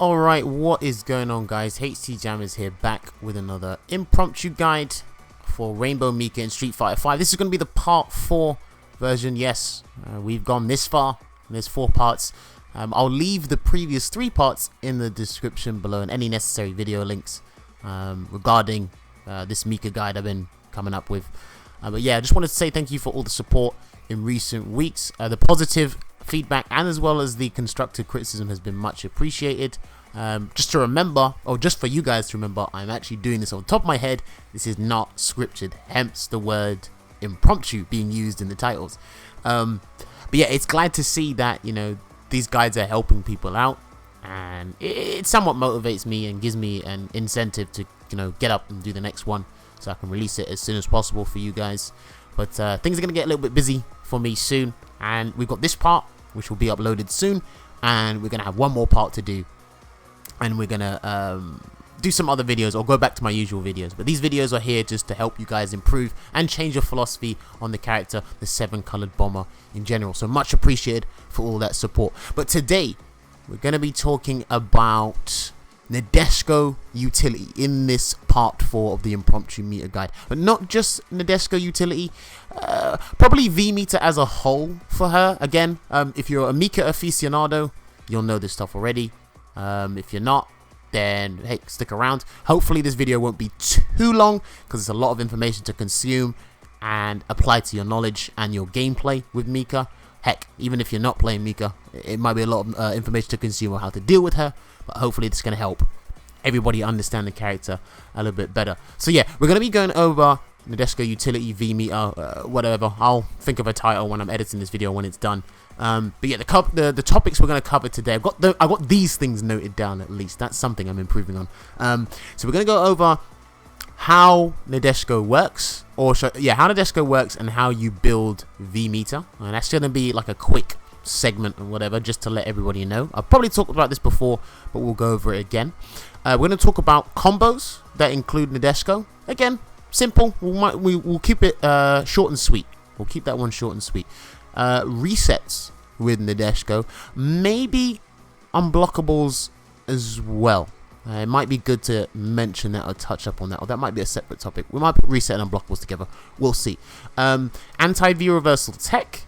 Alright, what is going on, guys? HT Jam is here, back with another impromptu guide for R.Mika in Street Fighter 5. This is going to be the part 4 version. Yes, we've gone this far. There's 4 parts. I'll leave the previous 3 parts in the description below and any necessary video links regarding this Mika guide I've been coming up with. But yeah, I just wanted to say thank you for all the support in recent weeks. The positive feedback and as well as the constructive criticism has been much appreciated. Just to remember, or just for you guys to remember, I'm actually doing this on top of my head. This is not scripted, hence the word impromptu being used in the titles. But yeah, it's glad to see that, you know, these guides are helping people out, and it somewhat motivates me and gives me an incentive to, you know, get up and do the next one so I can release it as soon as possible for you guys. But things are going to get a little bit busy for me soon, and we've got this part which will be uploaded soon, and we're going to have one more part to do, and we're going to do some other videos or go back to my usual videos. But these videos are here just to help you guys improve and change your philosophy on the character, the 7-colored bomber in general. So much appreciated for all that support. But today we're going to be talking about Nadeshiko utility in this part 4 of the impromptu meter guide. But not just Nadeshiko utility, probably V meter as a whole for her. Again, if you're a Mika aficionado, you'll know this stuff already. If you're not, then hey, stick around. Hopefully this video won't be too long because it's a lot of information to consume and apply to your knowledge and your gameplay with Mika. Heck, even if you're not playing Mika, it might be a lot of information to consume on how to deal with her, but hopefully this is going to help everybody understand the character a little bit better. So yeah, we're going to be going over Nadeshiko utility, V meter, whatever. I'll think of a title when I'm editing this video when it's done. But yeah, the topics we're going to cover today, I've got these things noted down at least. That's something I'm improving on. So we're going to go over how Nadeshiko works, or how Nadeshiko works and how you build V meter, and that's going to be like a quick segment or whatever, just to let everybody know. I've probably talked about this before, but we'll go over it again. We're going to talk about combos that include Nadeshiko. Again, simple. We'll keep it short and sweet. We'll keep that one short and sweet. Resets with Nadeshiko, maybe unblockables as well. It might be good to mention that or touch up on that, or that might be a separate topic. We might put reset and unblockables together. We'll see. Anti-V reversal tech.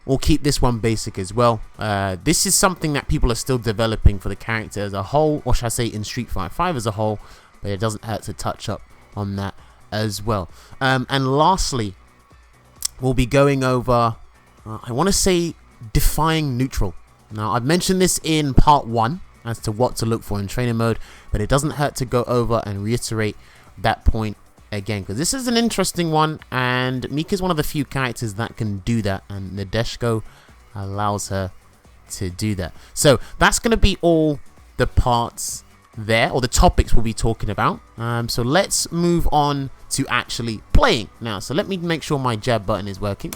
We'll keep this one basic as well. This is something that people are still developing for the character as a whole, or should I say in Street Fighter 5 as a whole, but it doesn't hurt to touch up on that as well. And lastly, we'll be going over, I want to say, defying neutral. Now, I've mentioned this in part 1 as to what to look for in training mode, but it doesn't hurt to go over and reiterate that point again, because this is an interesting one, and Mika is one of the few characters that can do that, and Nadeshiko allows her to do that. So that's going to be all the parts there, or the topics we'll be talking about. So let's move on to actually playing now. So let me make sure my jab button is working.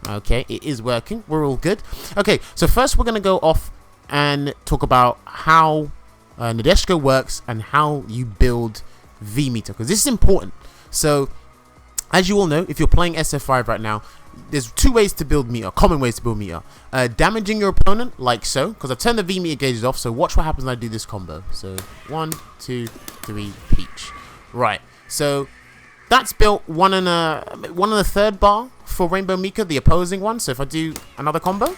Okay, it is working. We're all good. Okay, so first we're going to go off and talk about how Nadeshiko works and how you build V meter, because this is important. So as you all know, if you're playing SF5 right now, there's 2 ways to build meter, common ways to build meter. Damaging your opponent like so, because I've turned the V meter gauges off, so watch what happens when I do this combo. So 1 2 3 peach. Right, so that's built 1 and a third bar for R.Mika, the opposing one. So if I do another combo,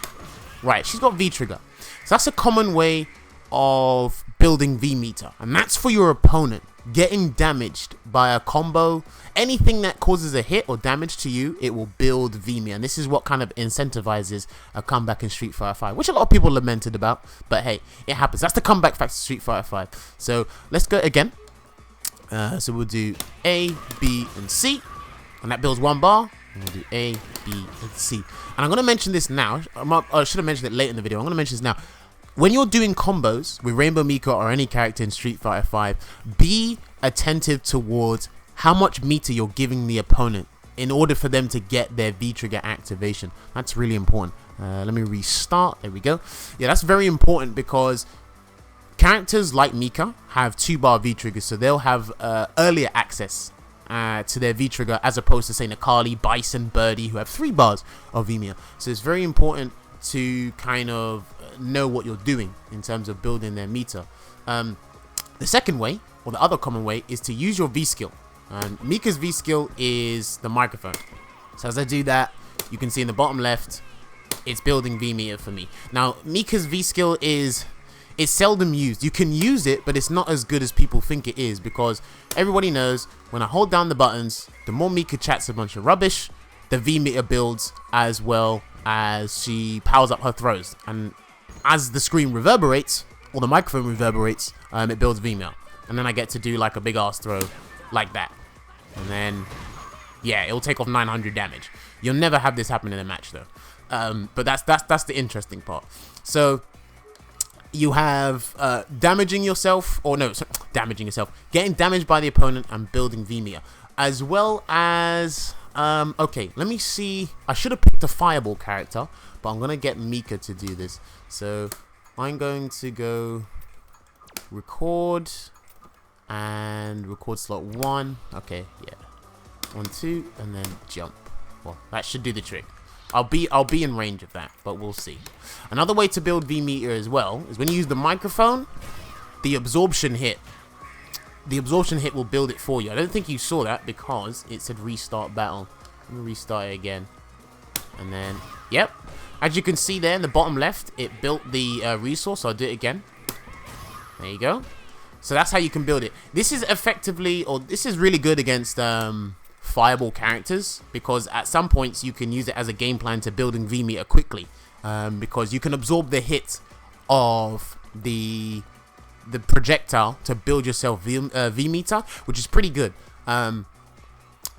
right, she's got V trigger. So that's a common way of building V meter, and that's for your opponent getting damaged by a combo. Anything that causes a hit or damage to you, it will build V meter, and this is what kind of incentivizes a comeback in Street Fighter 5, which a lot of people lamented about, but hey, it happens. That's the comeback factor of Street Fighter 5. So let's go again. So we'll do A, B, and C, and that builds 1 bar. And we'll do A, B, and C. And I'm going to mention this now. I should have mentioned it late in the video. I'm going to mention this now. When you're doing combos with R.Mika or any character in Street Fighter 5, be attentive towards how much meter you're giving the opponent in order for them to get their V-trigger activation. That's really important. Let me restart. There we go. Yeah, that's very important because characters like Mika have 2-bar V-triggers, so they'll have earlier access to their V-trigger as opposed to, say, Nakali, Bison, Birdie, who have 3 bars of V meter. So it's very important to kind of know what you're doing in terms of building their meter. The second way, or the other common way, is to use your V skill. And Mika's V skill is the microphone. So as I do that, you can see in the bottom left, it's building V meter for me. Now, Mika's V skill it's seldom used. You can use it, but it's not as good as people think it is, because everybody knows when I hold down the buttons, the more Mika chats a bunch of rubbish, the V meter builds, as well as she powers up her throws. And as the screen reverberates, or the microphone reverberates, it builds V meter. And then I get to do like a big ass throw like that. And then, yeah, it'll take off 900 damage. You'll never have this happen in a match though. But that's the interesting part. So you have damaging yourself, getting damaged by the opponent and building V meter, as well as okay, let me see. I should have picked a fireball character, but I'm gonna get Mika to do this. So I'm going to go record and record slot 1. Okay, yeah, 1, 2, and then jump. Well, that should do the trick. I'll be in range of that, but we'll see. Another way to build V meter as well is when you use the microphone, the absorption hit. The absorption hit will build it for you. I don't think you saw that because it said restart battle. Let me restart it again. And then, yep. As you can see there in the bottom left, it built the resource. So I'll do it again. There you go. So that's how you can build it. This is effectively, or this is really good against fireball characters, because at some points you can use it as a game plan to building V meter quickly, because you can absorb the hit of the projectile to build yourself V meter, which is pretty good. So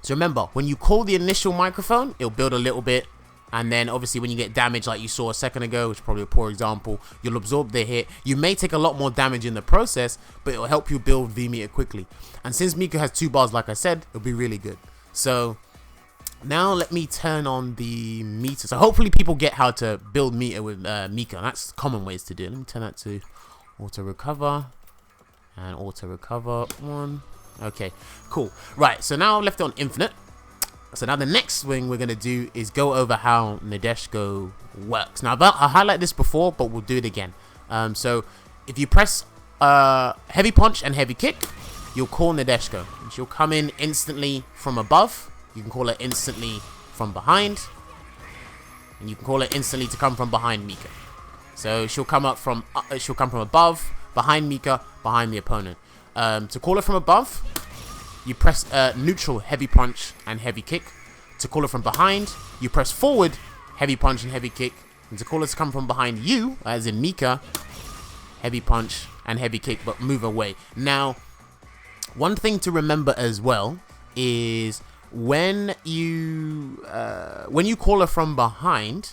remember, when you call the initial microphone, it'll build a little bit, and then obviously when you get damage like you saw a second ago, which is probably a poor example, you'll absorb the hit. You may take a lot more damage in the process, but it'll help you build V meter quickly. And since Mika has 2 bars, like I said, it'll be really good. So now let me turn on the meter. So hopefully people get how to build meter with Mika. That's common ways to do it. Let me turn that to auto recover and auto recover 1. Okay, cool. Right, so now I've left it on infinite. So now the next thing we're going to do is go over how Nadeshiko works. Now I highlighted this before, but we'll do it again. So if you press heavy punch and heavy kick, you'll call Nadeshiko, and she'll come in instantly from above. You can call her instantly from behind, and you can call her instantly to come from behind Mika. So she'll come from above, behind Mika, behind the opponent. To call her from above, you press neutral heavy punch and heavy kick. To call her from behind, you press forward heavy punch and heavy kick. And to call her to come from behind you, as in Mika, heavy punch and heavy kick, but move away. Now, one thing to remember as well is when you call her from behind,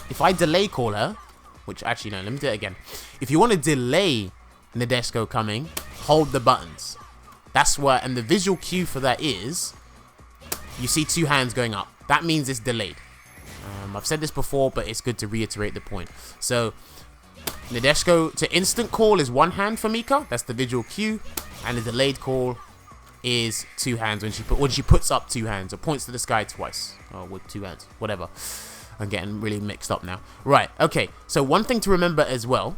if I delay call her, which actually no, let me do it again. If you want to delay Nadeshiko coming, hold the buttons. That's where, and the visual cue for that is, you see 2 hands going up. That means it's delayed. I've said this before, but it's good to reiterate the point. So Nadeshiko to instant call is 1 hand for Mika. That's the visual cue. And the delayed call is 2 hands when she puts up 2 hands or points to the sky twice, or with 2 hands, whatever. I'm getting really mixed up now. Right, okay. So one thing to remember as well,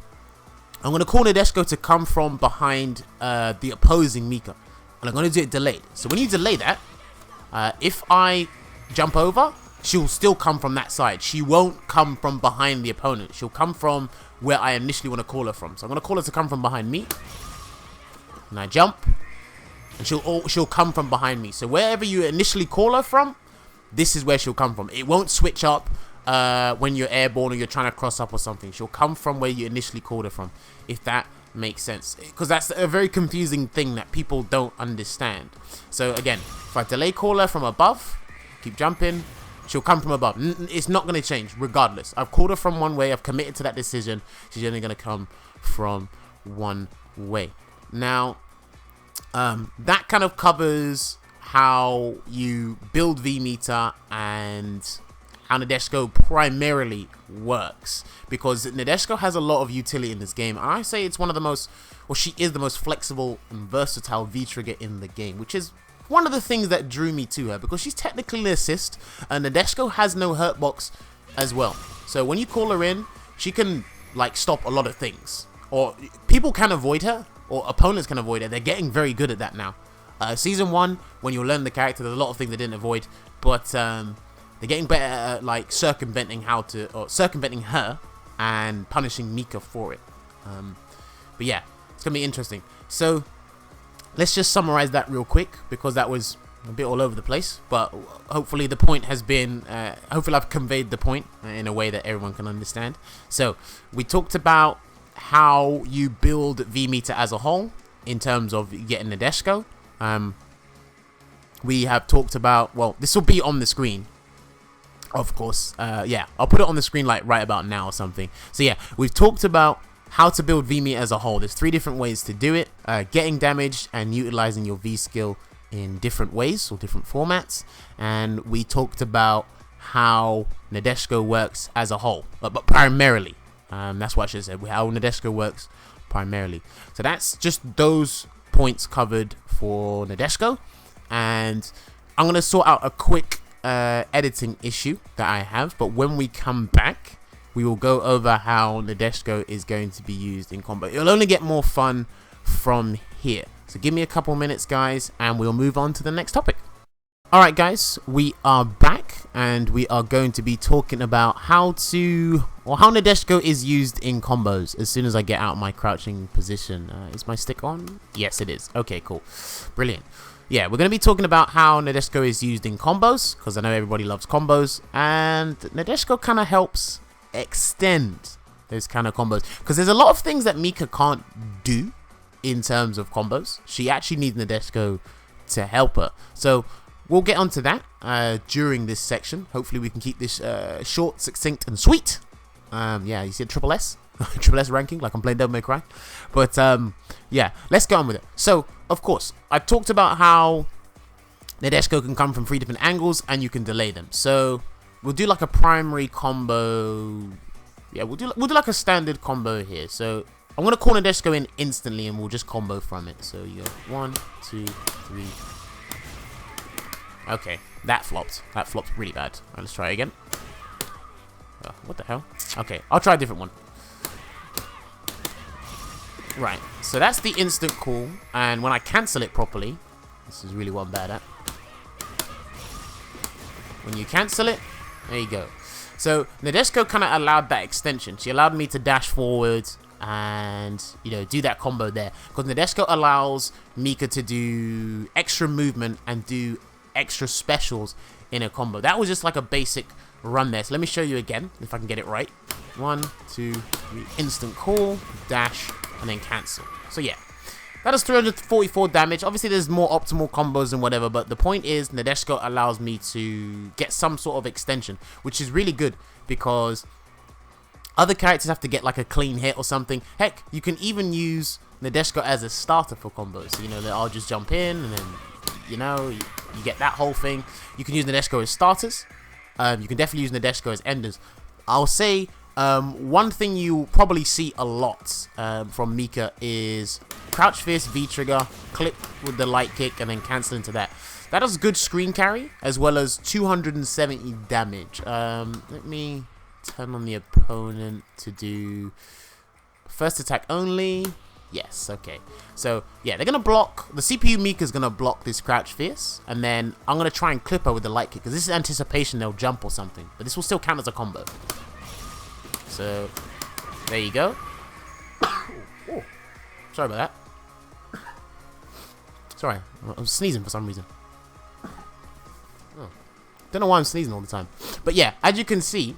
I'm going to call Nadeshiko to come from behind the opposing Mika, and I'm going to do it delayed. So when you delay that, if I jump over, she'll still come from that side. She won't come from behind the opponent. She'll come from where I initially want to call her from. So I'm going to call her to come from behind me, and I jump, and she'll come from behind me. So wherever you initially call her from, this is where she'll come from. It won't switch up when you're airborne or you're trying to cross up or something. She'll come from where you initially called her from, if that makes sense, because that's a very confusing thing that people don't understand. So again, if I delay call her from above, keep jumping, she'll come from above. It's not going to change regardless. I've called her from one way, I've committed to that decision. She's only going to come from one way. Now that kind of covers how you build V meter and how Nadeshiko primarily works, because Nadeshiko has a lot of utility in this game, and I say it's one of the most, or she is the most flexible and versatile V trigger in the game, which is one of the things that drew me to her, because she's technically an assist, and Nadeshiko has no hurt box as well. So when you call her in, she can like stop a lot of things, or people can avoid her, or opponents can avoid her. They're getting very good at that now. Season 1, when you learn the character, there's a lot of things they didn't avoid, but they're getting better at like circumventing her and punishing Mika for it. But yeah, it's gonna be interesting. So let's just summarize that real quick, because that was a bit all over the place, but hopefully the point has been hopefully I've conveyed the point in a way that everyone can understand. So we talked about how you build V-meter as a whole in terms of getting Nadeshiko. We have talked about, well, this will be on the screen, of course. Yeah, I'll put it on the screen like right about now or something. So yeah, we've talked about how to build V-meter as a whole. There's 3 different ways to do it: getting damaged and utilizing your V skill in different ways or different formats. And we talked about how Nadeshiko works as a whole, but primarily. That's what I should have said, how Nadeshiko works primarily. So that's just those points covered for Nadeshiko, and I'm going to sort out a quick editing issue that I have, but when we come back, we will go over how Nadeshiko is going to be used in combo. It'll only get more fun from here. So give me a couple minutes, guys, and we'll move on to the next topic. Alright guys, we are back, and we are going to be talking about how Nadeshiko is used in combos as soon as I get out my crouching position. Is my stick on? Yes, it is. Okay, cool. Brilliant. Yeah, we're going to be talking about how Nadeshiko is used in combos, because I know everybody loves combos, and Nadeshiko kind of helps extend those kind of combos, because there's a lot of things that Mika can't do in terms of combos. She actually needs Nadeshiko to help her. So we'll get onto that during this section. Hopefully we can keep this short, succinct, and sweet. Yeah, you see a triple S? Triple S ranking, like I'm playing Devil May Cry. But yeah, let's go on with it. So, of course, I talked about how Nadeshiko can come from 3 different angles and you can delay them. So we'll do like a primary combo. Yeah, we'll do like a standard combo here. So I'm gonna call Nadeshiko in instantly, and we'll just combo from it. So you go 1, 2, 3. Okay, that flopped. That flopped really bad. Alright, let's try it again. Oh, what the hell? Okay, I'll try a different one. Right, so that's the instant call, and when I cancel it properly, this is really what I'm bad at. When you cancel it, there you go. So Nadeshiko kind of allowed that extension. She allowed me to dash forward and, you know, do that combo there, because Nadeshiko allows Mika to do extra movement and do extra specials in a combo. That was just like a basic run there. So let me show you again if I can get it right. 1, 2, 3, instant call, dash, and then cancel. So yeah, that is 344 damage. Obviously there's more optimal combos and whatever, but the point is Nadeshiko allows me to get some sort of extension, which is really good, because other characters have to get like a clean hit or something. Heck, you can even use Nadeshiko as a starter for combos. So, you know, I'll just jump in, and then, you know, you get that whole thing. You can use Nadeshiko as starters. You can definitely use Nadeshiko as enders. I'll say one thing you probably see a lot from Mika is crouch fist, V trigger, clip with the light kick, and then cancel into that. That is good screen carry, as well as 270 damage. Let me turn on the opponent to do first attack only. Yes, okay. So yeah, they're gonna block. The CPU Mika's gonna block this crouch fierce, and then I'm gonna try and clip her with the light kick, because this is anticipation they'll jump or something, but this will still count as a combo. So there you go. Oh, sorry about that. Sorry, I was sneezing for some reason. Oh, don't know why I'm sneezing all the time. But yeah, as you can see,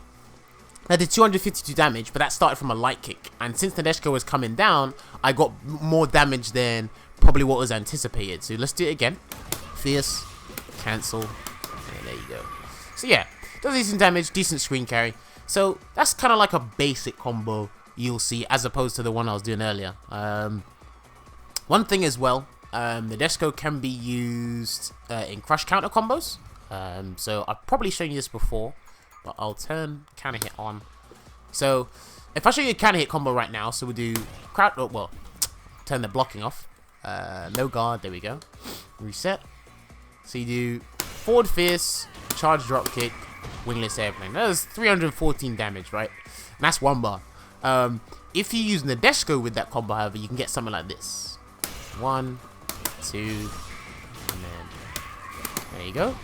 I did 252 damage, but that started from a light kick. And since Nadeshiko was coming down, I got more damage than probably what was anticipated. So let's do it again. Fierce, cancel, and there you go. So yeah, does decent damage, decent screen carry. So that's kind of like a basic combo you'll see, as opposed to the one I was doing earlier. One thing as well, Nadeshiko can be used in crush counter combos. So I've probably shown you this before, but I'll turn counter hit on. So if I show you a counter hit combo right now, so we'll do crowd. Oh, well, turn the blocking off. No guard. There we go. Reset. So you do forward fierce, charge drop kick, wingless airplane. That is 314 damage, right? And that's one bar. If you use Nadeshiko with that combo, however, you can get something like this. 1, 2, and then there you go.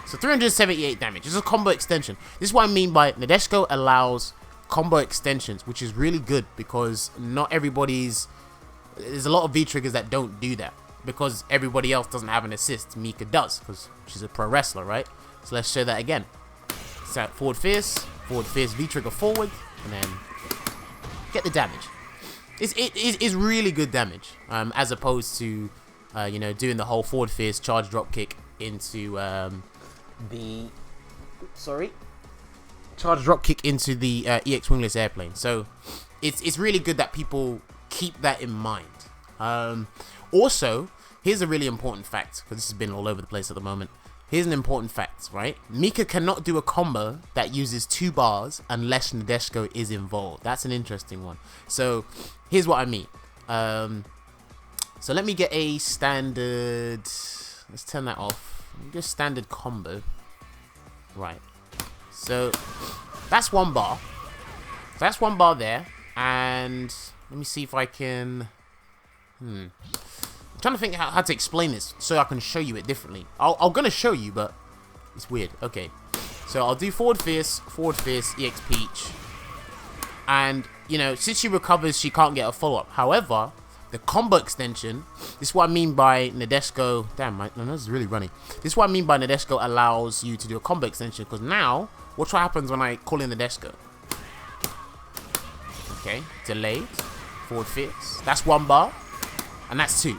So 378 damage. This is a combo extension. This is what I mean by Nadeshiko allows combo extensions, which is really good because not everybody's... There's a lot of V-triggers that don't do that because everybody else doesn't have an assist. Mika does because she's a pro wrestler, right? So let's show that again. So forward fierce V-trigger forward, and then get the damage. It's really good damage, as opposed to, you know, doing the whole forward fierce charge drop kick into charge drop kick into the EX wingless airplane. So it's really good that people keep that in mind. Also, here's a really important fact, because this has been all over the place at the moment. Here's an important fact, right? Mika cannot do a combo that uses 2 bars unless Nadeshiko is involved. That's an interesting one. So here's what I mean. So let me get a standard... Let's turn that off. Just standard combo. Right. So that's 1 bar. So that's 1 bar there. And let me see if I can... I'm trying to think how to explain this so I can show you it differently. I'm gonna show you, but it's weird. Okay, so I'll do forward fierce, EX Peach, and you know, since she recovers, she can't get a follow-up. However, the combo extension, this is what I mean by Nadeshiko. Damn, my nose is really runny. This is what I mean by Nadeshiko allows you to do a combo extension, because now, watch what happens when I call in Nadeshiko. Okay, delayed, forward fierce. That's 1 bar, and that's 2.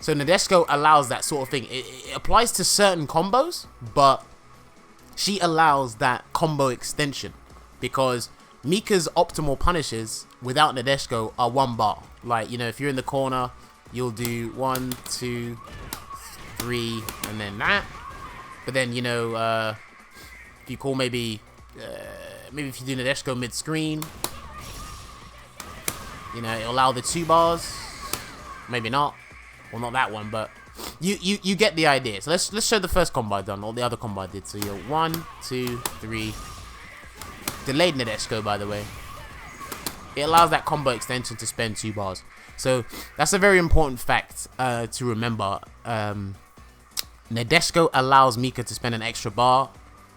So Nadeshiko allows that sort of thing. It applies to certain combos, but she allows that combo extension because Mika's optimal punishes without Nadeshiko are 1 bar. Like, you know, if you're in the corner, you'll do 1, 2, 3, and then that. But then, you know, if you call maybe if you do Nadeshiko mid-screen, you know, it'll allow the 2 bars. Maybe not. Well, not that one, but you get the idea. So let's show the first combo I done, or the other combo I did. So you're 1, 2, 3. Delayed Nadeshiko, by the way. It allows that combo extension to spend 2 bars. So that's a very important fact to remember. Nadeshiko allows Mika to spend an extra bar,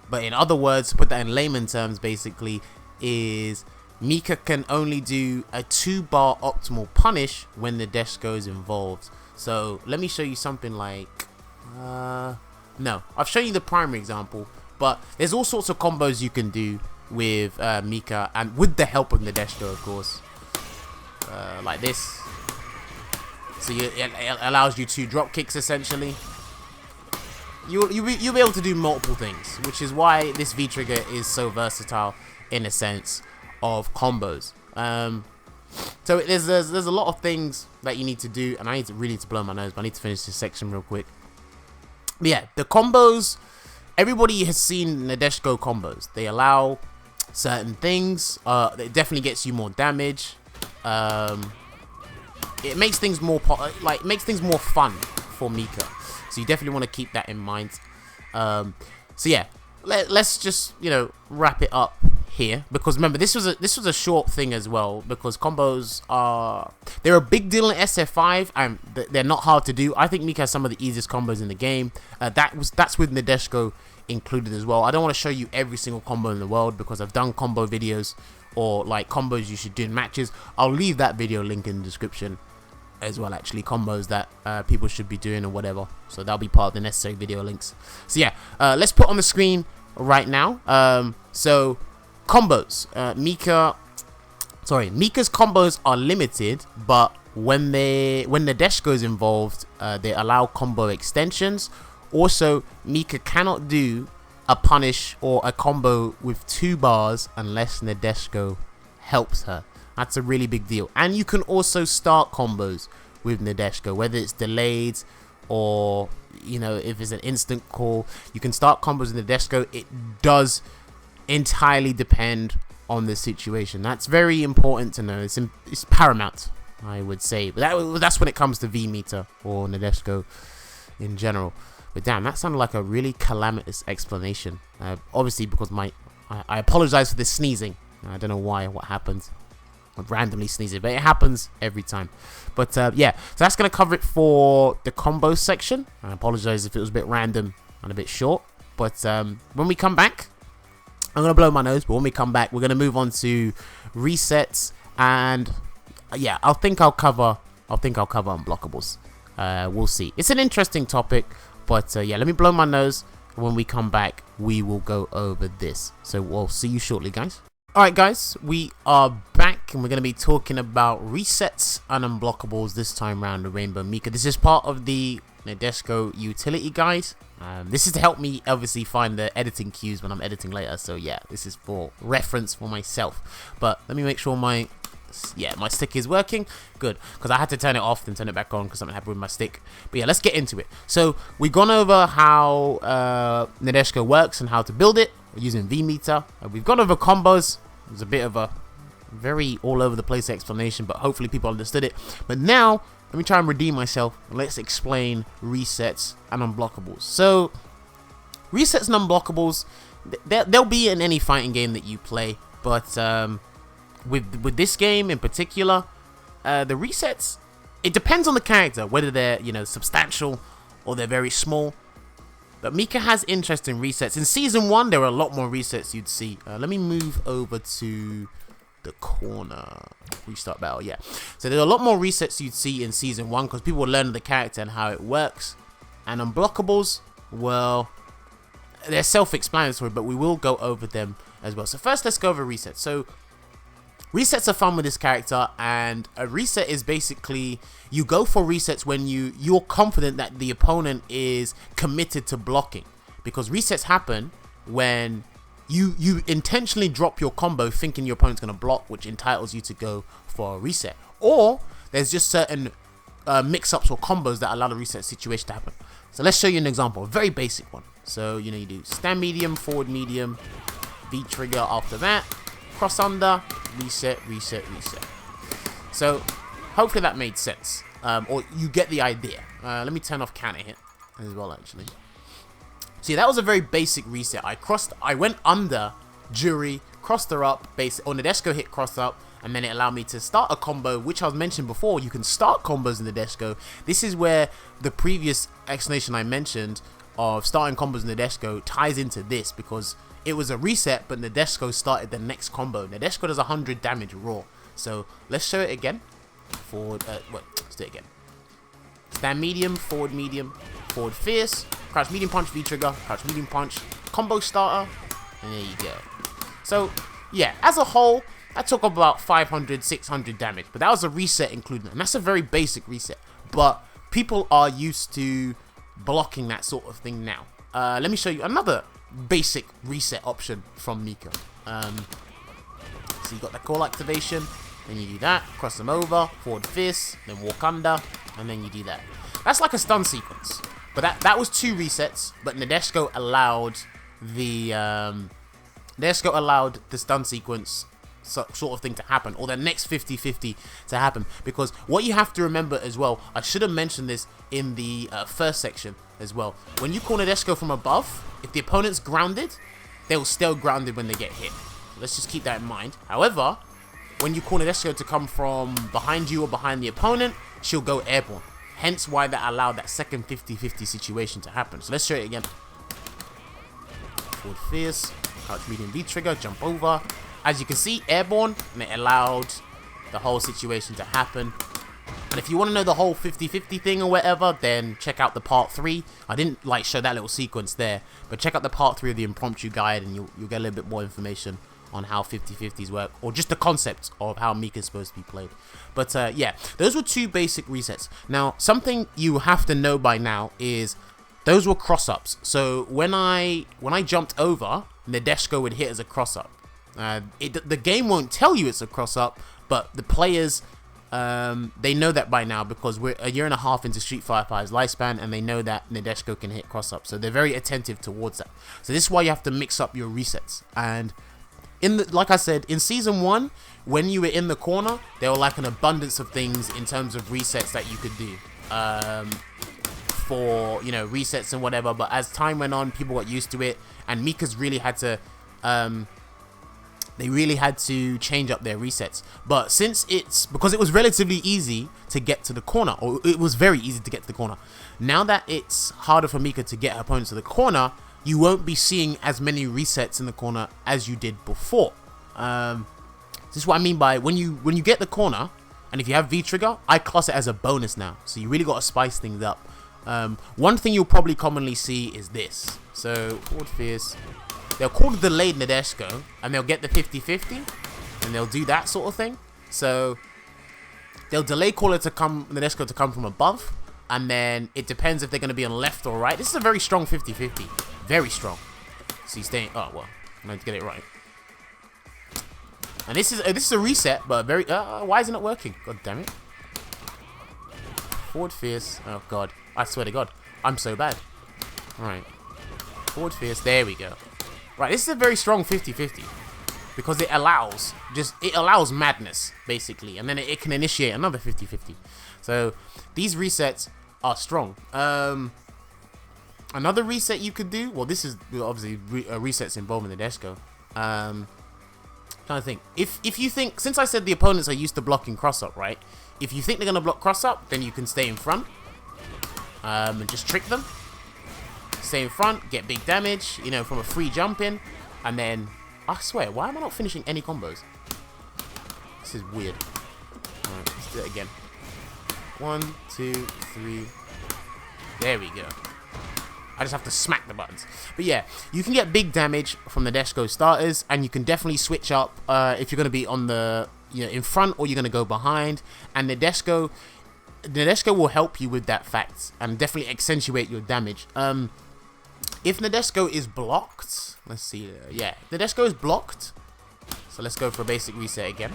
but in other words, to put that in layman terms, basically, is Mika can only do a 2-bar optimal punish when Nadeshiko is involved. So let me show you something like, no, I've shown you the primary example, but there's all sorts of combos you can do with Mika, and with the help of Nadeshiko, of course, like this. So it allows you 2 drop kicks essentially. You'll be able to do multiple things, which is why this V trigger is so versatile in a sense of combos. So there's a lot of things that you need to do, and I really need to blow my nose, but I need to finish this section real quick. But yeah, the combos, everybody has seen Nadeshiko combos. They allow certain things. It definitely gets you more damage. It makes things more makes things more fun for Mika. So you definitely want to keep that in mind. So yeah, let's just, you know, wrap it up here, because remember, this was a short thing as well, because combos they're a big deal in SF5 and they're not hard to do. I think Mika has some of the easiest combos in the game. That's with Nadeshiko included as well. I don't want to show you every single combo in the world because I've done combo videos, or like combos you should do in matches. I'll leave that video link in the description as well, actually, combos that people should be doing or whatever, so that'll be part of the necessary video links. So yeah, let's put on the screen right now. So combos, Mika's combos are limited, but when Nadeshiko is involved, they allow combo extensions. Also, Mika cannot do a punish or a combo with 2 bars unless Nadeshiko helps her. That's a really big deal. And you can also start combos with Nadeshiko, whether it's delayed or, you know, if it's an instant call. You can start combos with Nadeshiko. It does entirely depend on the situation. That's very important to know. It's paramount, I would say. But that's when it comes to V-meter or Nadeshiko in general. But damn, that sounded like a really calamitous explanation. Obviously, because I apologize for the sneezing. I don't know why, what happened. randomly sneezing, but it happens every time. But yeah, so that's going to cover it for the combo section. I apologize if it was a bit random and a bit short, but when we come back, I'm going to blow my nose, but when we come back, we're going to move on to resets, and yeah, I think I'll cover unblockables. We'll see. It's an interesting topic, but yeah, let me blow my nose. When we come back, we will go over this. So we'll see you shortly, guys. Alright guys, we are back and we're going to be talking about resets and unblockables this time around with R.Mika. This is part of the Nadeshiko utility guide. This is to help me obviously find the editing cues when I'm editing later. So yeah, this is for reference for myself. But let me make sure my stick is working. Good, because I had to turn it off and turn it back on because something happened with my stick. But yeah, let's get into it. So we've gone over how Nadeshiko works and how to build it using V-meter. We've gone over combos. It was a bit of a very all over the place explanation, but hopefully people understood it. But now let me try and redeem myself. Let's explain resets and unblockables. So resets and unblockables, they'll be in any fighting game that you play, but with this game in particular, the resets, it depends on the character, whether they're, you know, substantial or they're very small. But Mika has interesting resets. In Season 1, there were a lot more resets you'd see. Let me move over to the corner. Restart battle, yeah. So there are a lot more resets you'd see in Season 1 because people were learning the character and how it works. And unblockables, well, they're self-explanatory, but we will go over them as well. So first, let's go over resets. So resets are fun with this character, and a reset is basically you go for resets when you're confident that the opponent is committed to blocking, because resets happen when you intentionally drop your combo thinking your opponent's going to block, which entitles you to go for a reset, or there's just certain mix-ups or combos that allow the reset situation to happen. So let's show you an example, a very basic one. So you know, you do stand medium, forward medium, V trigger after that, cross under, reset, reset, reset. So hopefully that made sense, or you get the idea. Let me turn off counter hit as well, actually. See, that was a very basic reset. I went under Jury, crossed her up, or Nadeshiko hit cross up, and then it allowed me to start a combo, which I've mentioned before. You can start combos in Nadeshiko. This is where the previous explanation I mentioned of starting combos in Nadeshiko ties into this, because it was a reset, but Nadeshiko started the next combo. Nadeshiko does 100 damage raw. So let's show it again. Forward, let's do it again. Stand medium, forward fierce, crouch medium punch, V trigger, crouch medium punch, combo starter, and there you go. So yeah, as a whole, that took about 500, 600 damage, but that was a reset included, and that's a very basic reset. But people are used to blocking that sort of thing now. Let me show you another basic reset option from Mika. So you got the call activation, then you do that, cross them over, forward fist, then walk under, and then you do that. That's like a stun sequence, but that was 2 resets. But Nadeshiko allowed the stun sequence sort of thing to happen, or the next 50-50 to happen, because what you have to remember as well, I should have mentioned this in the first section as well, when you call Nadeshiko from above, if the opponent's grounded, they'll stay grounded when they get hit. Let's just keep that in mind. However, when you call Nadeshiko to come from behind you or behind the opponent, she'll go airborne, hence why that allowed that second 50-50 situation to happen. So let's show it again. Forward fierce, crouch medium V trigger, jump over. As you can see, airborne, and it allowed the whole situation to happen. And if you want to know the whole 50-50 thing or whatever, then check out the part 3. I didn't show that little sequence there, but check out the part 3 of the Impromptu guide, and you'll get a little bit more information on how 50-50s work, or just the concept of how Mika is supposed to be played. But yeah, those were 2 basic resets. Now, something you have to know by now is those were cross-ups. So when I jumped over, Nadeshiko would hit as a cross-up. The game won't tell you it's a cross-up, but the players, they know that by now, because we're a year and a half into Street Fighter V's lifespan, and they know that Nadeshiko can hit cross-up, so they're very attentive towards that. So this is why you have to mix up your resets. And like I said, in Season 1, when you were in the corner, there were like an abundance of things in terms of resets that you could do. For, you know, resets and whatever, but as time went on, people got used to it, and Mika's really had to, they really had to change up their resets. But because it was relatively easy to get to the corner, or it was very easy to get to the corner, now that it's harder for Mika to get her opponents to the corner, you won't be seeing as many resets in the corner as you did before. This is what I mean by when you get the corner, and if you have V-trigger, I class it as a bonus now. So you really got to spice things up. One thing you'll probably commonly see is this. So forward fierce, they'll call the delayed Nadeshiko, and they'll get the 50-50, and they'll do that sort of thing. So they'll delay call it to come, Nadeshiko to come from above, and then it depends if they're going to be on left or right. This is a very strong 50-50. Very strong. So he's staying. Oh well, I need to get it right. And this is a reset, but very. Why isn't it working? God damn it. Forward fierce. Oh god, I swear to God, I'm so bad. All right. Forward fierce. There we go. Right. This is a very strong 50-50 because it allows madness basically, and then it can initiate another 50-50. So these resets are strong. Another reset you could do, well, this is obviously resets involving the Nadeshiko. Trying to think. If you think, since I said the opponents are used to blocking cross up, right? If you think they're gonna block cross up, then you can stay in front and just trick them. Stay in front, get big damage, you know, from a free jump in, and then I swear, why am I not finishing any combos? This is weird. All right, let's do it again. 1, 2, 3. There we go. I just have to smack the buttons. But yeah, you can get big damage from the Nadeshiko starters, and you can definitely switch up if you're going to be on the in front or you're going to go behind. And Nadeshiko will help you with that fact and definitely accentuate your damage. If Nadeshiko is blocked, let's see. Yeah, Nadeshiko is blocked. So let's go for a basic reset again.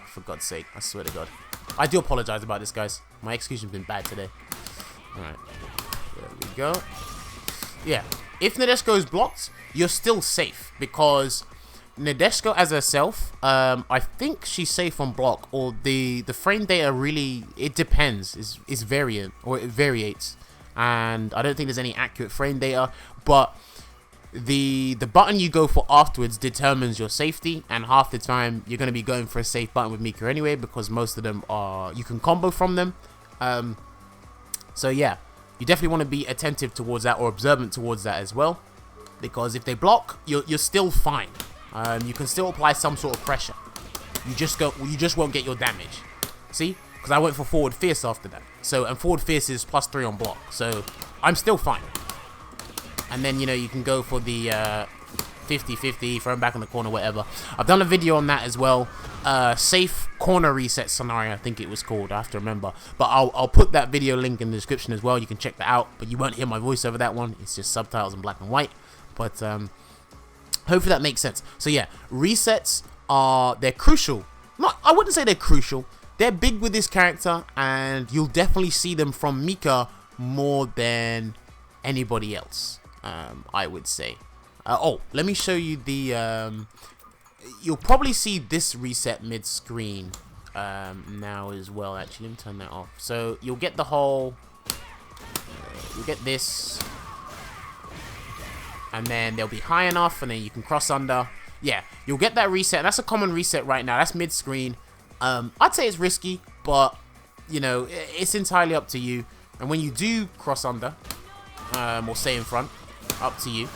For God's sake, I swear to God. I do apologize about this, guys. My execution's been bad today. Alright, there we go. Yeah, if Nadeshiko is blocked, you're still safe because Nadeshiko as herself, I think she's safe on block, or the frame data really, it depends, is variant, or it variates, and I don't think there's any accurate frame data, but the button you go for afterwards determines your safety, and half the time you're going to be going for a safe button with Mika anyway, because most of them are, you can combo from them. So yeah, you definitely want to be attentive towards that, or observant towards that as well, because if they block, you're still fine. You can still apply some sort of pressure. You just won't get your damage. See, because I went for forward fierce after that. So, and forward fierce is +3 on block, so I'm still fine. And then you can go for the 50-50, throw him back in the corner, whatever. I've done a video on that as well. Safe corner reset scenario, I think it was called. I have to remember. But I'll put that video link in the description as well. You can check that out. But you won't hear my voice over that one. It's just subtitles in black and white. But hopefully that makes sense. So yeah, resets they're crucial. I wouldn't say they're crucial. They're big with this character, and you'll definitely see them from Mika more than anybody else. I would say. Oh, let me show you the. You'll probably see this reset mid-screen now as well. Actually, let me turn that off. So you'll get the whole. You'll get this, and then they'll be high enough, and then you can cross under. Yeah, you'll get that reset. That's a common reset right now. That's mid-screen. I'd say it's risky, but it's entirely up to you. And when you do cross under, or stay in front, up to you.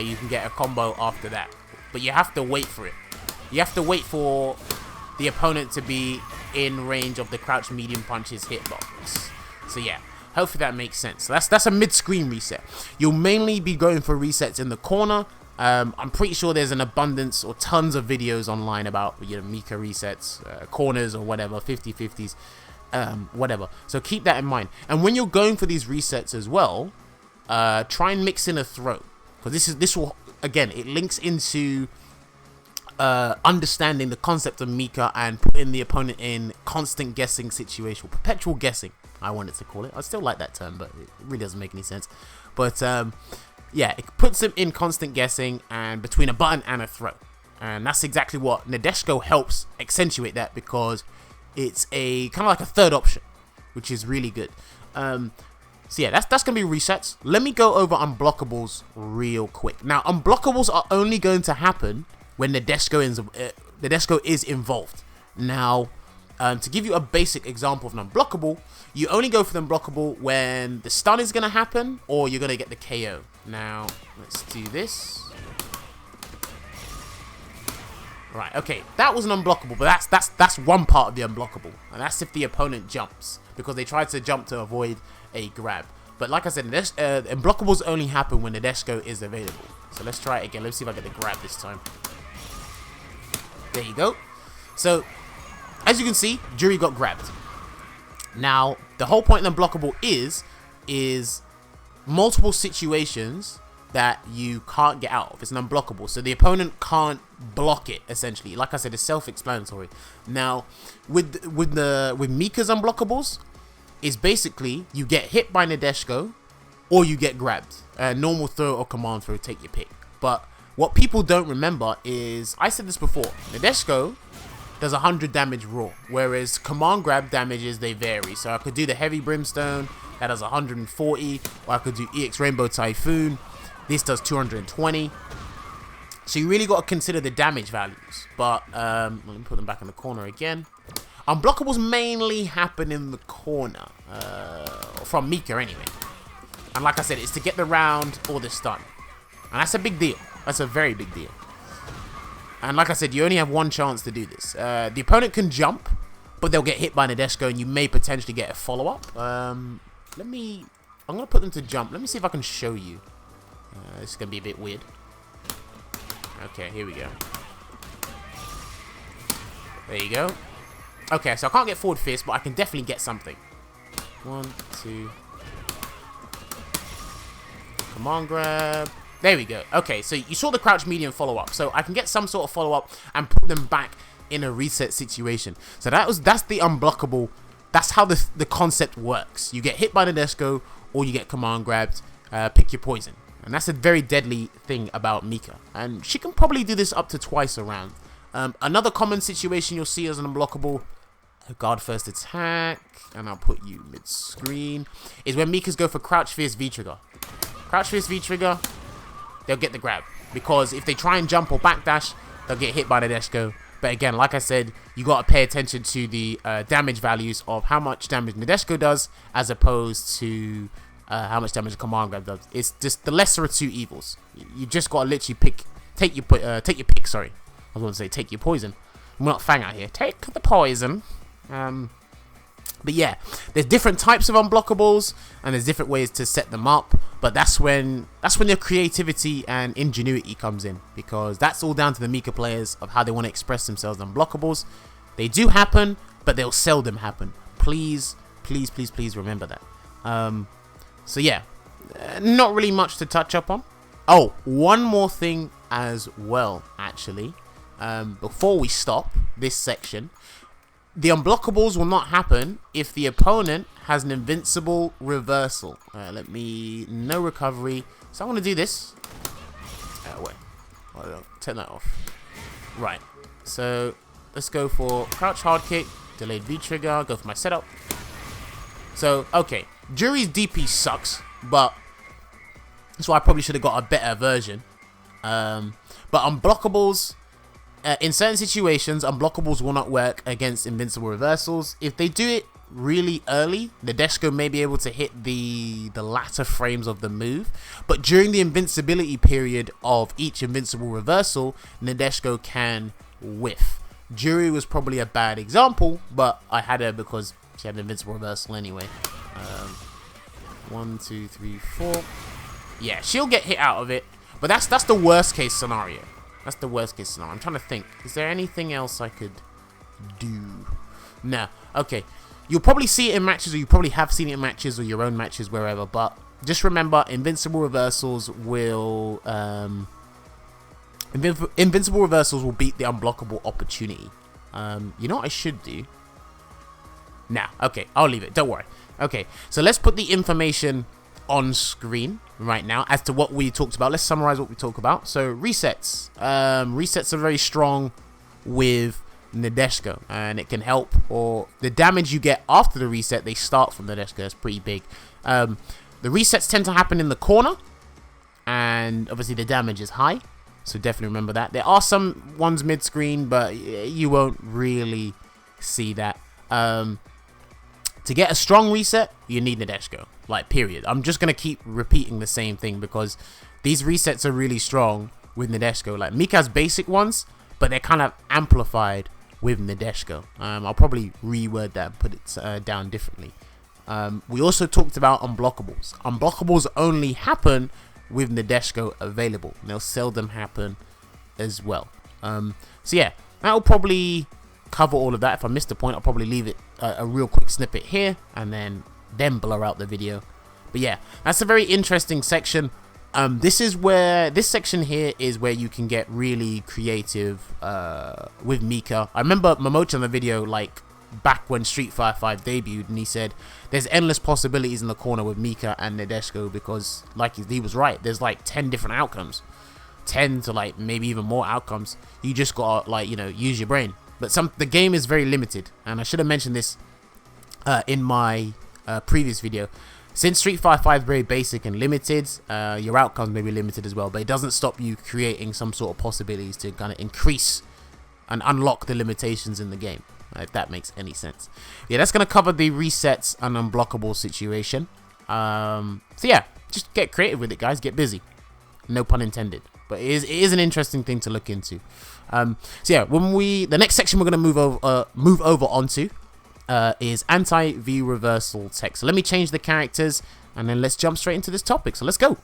You can get a combo after that, but you have to wait for it. You have to wait for the opponent to be in range of the crouch medium punches hitbox. So yeah, hopefully that makes sense. So that's a mid-screen reset. You'll mainly be going for resets in the corner. I'm pretty sure there's an abundance or tons of videos online about Mika resets, corners or whatever, 50-50s, whatever. So keep that in mind. And when you're going for these resets as well, try and mix in a throw, because this will again, it links into understanding the concept of Mika and putting the opponent in constant guessing situation, perpetual guessing, I wanted to call it. I still like that term, but it really doesn't make any sense. But yeah, it puts him in constant guessing and between a button and a throw, and that's exactly what Nadeshiko helps accentuate that, because it's a kind of like a third option, which is really good. So yeah, that's going to be resets. Let me go over unblockables real quick. Now, unblockables are only going to happen when Nadeshiko is involved. Now, to give you a basic example of an unblockable, you only go for the unblockable when the stun is going to happen or you're going to get the KO. Now, let's do this. Right, okay, that was an unblockable, but that's one part of the unblockable, and that's if the opponent jumps, because they tried to jump to avoid a grab. But like I said, unblockables only happen when Nadeshiko is available. So let's try it again. Let's see if I get the grab this time. There you go. So, as you can see, Juri got grabbed. Now, the whole point of unblockable is multiple situations that you can't get out of. It's an unblockable, so the opponent can't block it, essentially. Like I said, it's self-explanatory. Now, with Mika's unblockables, is basically you get hit by Nadeshiko or you get grabbed. Normal throw or command throw, take your pick. But what people don't remember is, I said this before, Nadeshiko does 100 damage raw, whereas command grab damages, they vary. So I could do the heavy brimstone, that does 140, or I could do EX Rainbow Typhoon, this does 220. So you really got to consider the damage values. But let me put them back in the corner again. Unblockables mainly happen in the corner, from Mika anyway. And like I said, it's to get the round or the stun. And that's a big deal. That's a very big deal. And like I said, you only have one chance to do this. The opponent can jump, but they'll get hit by Nadeshiko and you may potentially get a follow-up. I'm going to put them to jump. Let me see if I can show you. This is going to be a bit weird. Okay, here we go. There you go. Okay, so I can't get forward fist, but I can definitely get something. 1, 2. Command grab. There we go. Okay, so you saw the crouch medium follow-up. So I can get some sort of follow-up and put them back in a reset situation. So that's the unblockable. That's how the concept works. You get hit by Nadeshiko or you get command grabbed. Pick your poison. And that's a very deadly thing about Mika. And she can probably do this up to twice around. Another common situation you'll see as an unblockable, guard first attack, and I'll put you mid-screen, is when Mikas go for crouch fierce V-trigger. Crouch fierce V-trigger, they'll get the grab. Because if they try and jump or backdash, they'll get hit by Nadeshiko. But again, like I said, you got to pay attention to the damage values of how much damage Nadeshiko does as opposed to how much damage a command grab does. It's just the lesser of two evils. You just got to literally take your pick. Sorry, I was going to say take your poison. We're not Fang out here. Take the poison. But yeah, there's different types of unblockables and there's different ways to set them up. But that's when your creativity and ingenuity comes in, because that's all down to the Mika players of how they want to express themselves on unblockables. They do happen, but they'll seldom happen. Please, please, please, please remember that. So yeah, not really much to touch up on. Oh, one more thing as well, actually. Before we stop this section, the unblockables will not happen if the opponent has an invincible reversal. No recovery. So I'm going to do this. Wait. I'll turn that off. Right. So let's go for crouch hard kick, delayed V-trigger, go for my setup. So, okay. Juri's DP sucks, but that's why I probably should have got a better version. But unblockables, in certain situations, unblockables will not work against invincible reversals. If they do it really early, Nadeshiko may be able to hit the latter frames of the move. But during the invincibility period of each invincible reversal, Nadeshiko can whiff. Juri was probably a bad example, but I had her because she had an invincible reversal anyway. 1, 2, 3, 4. Yeah, she'll get hit out of it, but that's the worst case scenario. That's the worst case scenario. I'm trying to think. Is there anything else I could do? No. Okay. You'll probably see it in matches, or you probably have seen it in matches or your own matches, wherever. But just remember, invincible reversals will invincible reversals will beat the unblockable opportunity. You know what I should do? Nah. Okay. I'll leave it. Don't worry. Okay. So let's put the information on screen right now as to what we talked about. Let's summarize what we talked about. So resets. Resets are very strong with Nadeshiko, and it can help, or the damage you get after the reset, they start from Nadeshiko. That's pretty big. The resets tend to happen in the corner, and obviously the damage is high, so definitely remember that. There are some ones mid-screen, but you won't really see that. To get a strong reset, you need Nadeshiko, like, period. I'm just going to keep repeating the same thing because these resets are really strong with Nadeshiko. Like, Mika's basic ones, but they're kind of amplified with Nadeshiko. I'll probably reword that and put it down differently. We also talked about unblockables. Unblockables only happen with Nadeshiko available. They'll seldom happen as well. So yeah, that'll probably cover all of that. If I missed a point, I'll probably leave it a real quick snippet here and then blur out the video. But yeah, that's a very interesting section. This section here is where you can get really creative with Mika. I remember Momochi on the video, like, back when Street Fighter 5 debuted, and he said there's endless possibilities in the corner with Mika and Nadeshiko because, like, he was right, there's like 10 different outcomes, 10 to like maybe even more outcomes. You just gotta, like, you know, use your brain. But the game is very limited, and I should have mentioned this in my previous video. Since Street Fighter 5 is very basic and limited, your outcomes may be limited as well, but it doesn't stop you creating some sort of possibilities to kind of increase and unlock the limitations in the game, if that makes any sense. Yeah, that's going to cover the resets and unblockable situation. So yeah, just get creative with it, guys. Get busy. No pun intended. But it is an interesting thing to look into. So yeah, the next section we're going to move over onto is anti-V reversal tech. So let me change the characters and then let's jump straight into this topic. So let's go.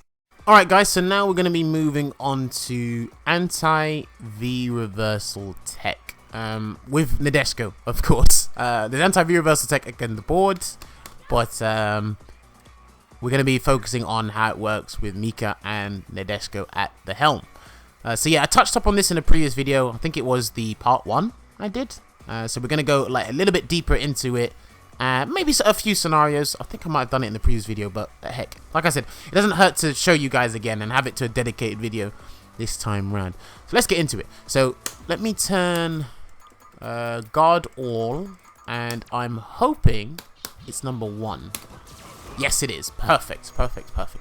Alright guys, so now we're going to be moving on to anti-V reversal tech with Nadeshiko, of course. There's anti-V reversal tech again the board, but we're going to be focusing on how it works with Mika and Nadeshiko at the helm. So yeah, I touched up on this in a previous video. I think it was the part 1 I did. So we're going to go like a little bit deeper into it. Maybe a few scenarios. I think I might have done it in the previous video, but heck, like I said, it doesn't hurt to show you guys again and have it to a dedicated video this time round. So let's get into it. So let me turn guard all, and I'm hoping it's number 1. Yes, it is. Perfect.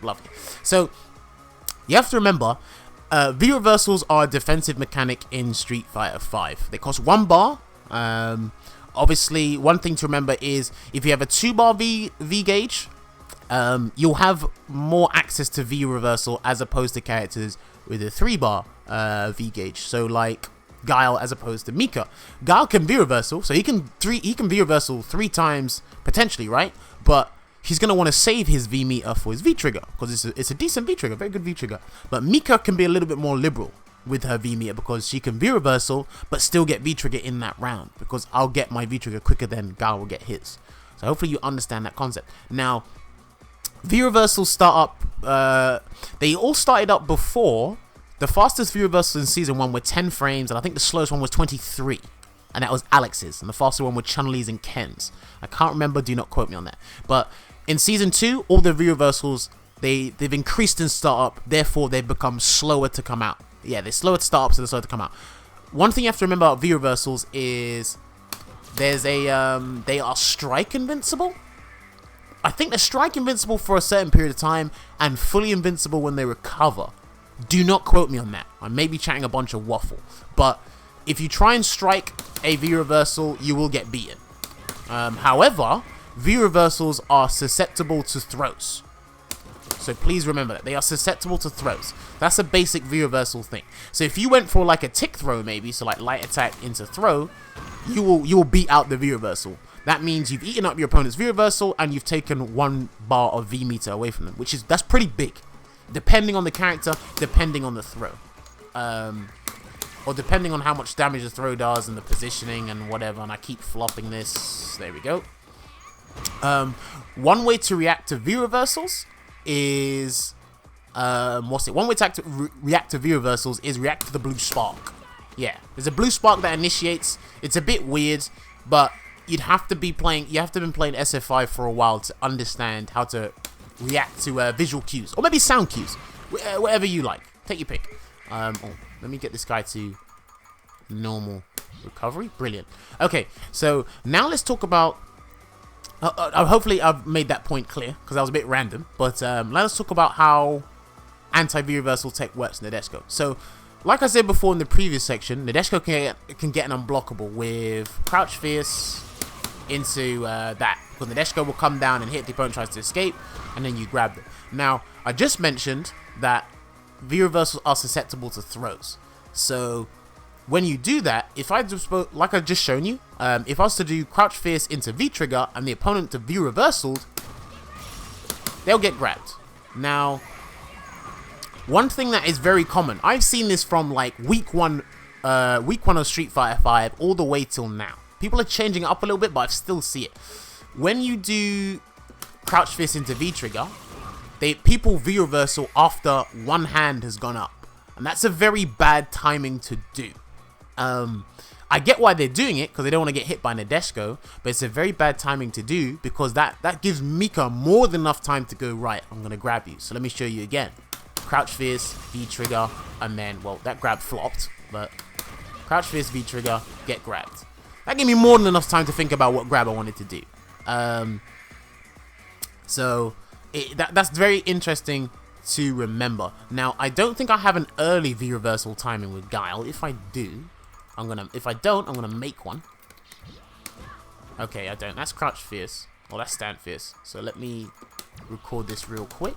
Lovely. So you have to remember, V reversals are a defensive mechanic in Street Fighter 5. They cost 1 bar. Obviously, one thing to remember is if you have a 2-bar V gauge, you'll have more access to V reversal as opposed to characters with a 3-bar V gauge. So like Guile as opposed to Mika. Guile can V reversal, so he can V reversal 3 times potentially, right? But he's gonna want to save his V meter for his V trigger because it's a decent V trigger, very good V trigger. But Mika can be a little bit more liberal with her V meter because she can V reversal but still get V trigger in that round, because I'll get my V trigger quicker than Guile will get his. So hopefully you understand that concept. Now, V reversals start up, they all started up before. The fastest V reversals in season 1 were 10 frames, and I think the slowest one was 23, and that was Alex's, and the faster one were Chun-Li's and Ken's. I can't remember, do not quote me on that. But in season 2, all the V reversals, they've increased in startup, therefore they've become slower to come out. Yeah, they're slower to start up, so they're slower to come out. One thing you have to remember about V reversals is there's a they are strike invincible. I think they're strike invincible for a certain period of time and fully invincible when they recover. Do not quote me on that. I may be chatting a bunch of waffle, but if you try and strike a V reversal, you will get beaten. However, V reversals are susceptible to throws. So please remember that they are susceptible to throws. That's a basic V reversal thing. So if you went for like a tick throw, maybe, so like light attack into throw, you will beat out the V reversal. That means you've eaten up your opponent's V reversal and you've taken 1 bar of V meter away from them, that's pretty big, depending on the character, depending on the throw, or depending on how much damage the throw does and the positioning and whatever. And I keep flopping this. There we go. One way to react to V reversals is one way to react to V reversals is react to the blue spark. Yeah, there's a blue spark that initiates. It's a bit weird, but you have to been playing SF5 for a while to understand how to react to visual cues, or maybe sound cues, whatever you like. Take your pick. Let me get this guy to normal. Recovery, brilliant. Okay, so now let's talk about. Hopefully, I've made that point clear because that was a bit random. But let's talk about how anti-V reversal tech works in Nadeshiko. So, like I said before in the previous section, Nadeshiko can get an unblockable with Crouch Fierce into that. Because Nadeshiko will come down and hit the opponent tries to escape, and then you grab them. Now, I just mentioned that V reversals are susceptible to throws. So when you do that, if I just, like I just shown you, if I was to do Crouch Fierce into V trigger and the opponent to V reversaled, they'll get grabbed. Now, one thing that is very common, I've seen this from like week one of Street Fighter 5 all the way till now. People are changing it up a little bit, but I still see it. When you do Crouch Fist into V-Trigger, people V-Reversal after one hand has gone up. And that's a very bad timing to do. I get why they're doing it, because they don't want to get hit by Nadeshiko, but it's a very bad timing to do, because that gives Mika more than enough time to go, right, I'm going to grab you. So let me show you again. Crouch Fist, V-Trigger, and then, well, that grab flopped, but Crouch Fist, V-Trigger, get grabbed. That gave me more than enough time to think about what grab I wanted to do. That's very interesting to remember. Now, I don't think I have an early V reversal timing with Guile. If I do, I'm gonna make one. Okay, I don't. That's Crouch Fierce. Well, that's Stand Fierce. So let me record this real quick.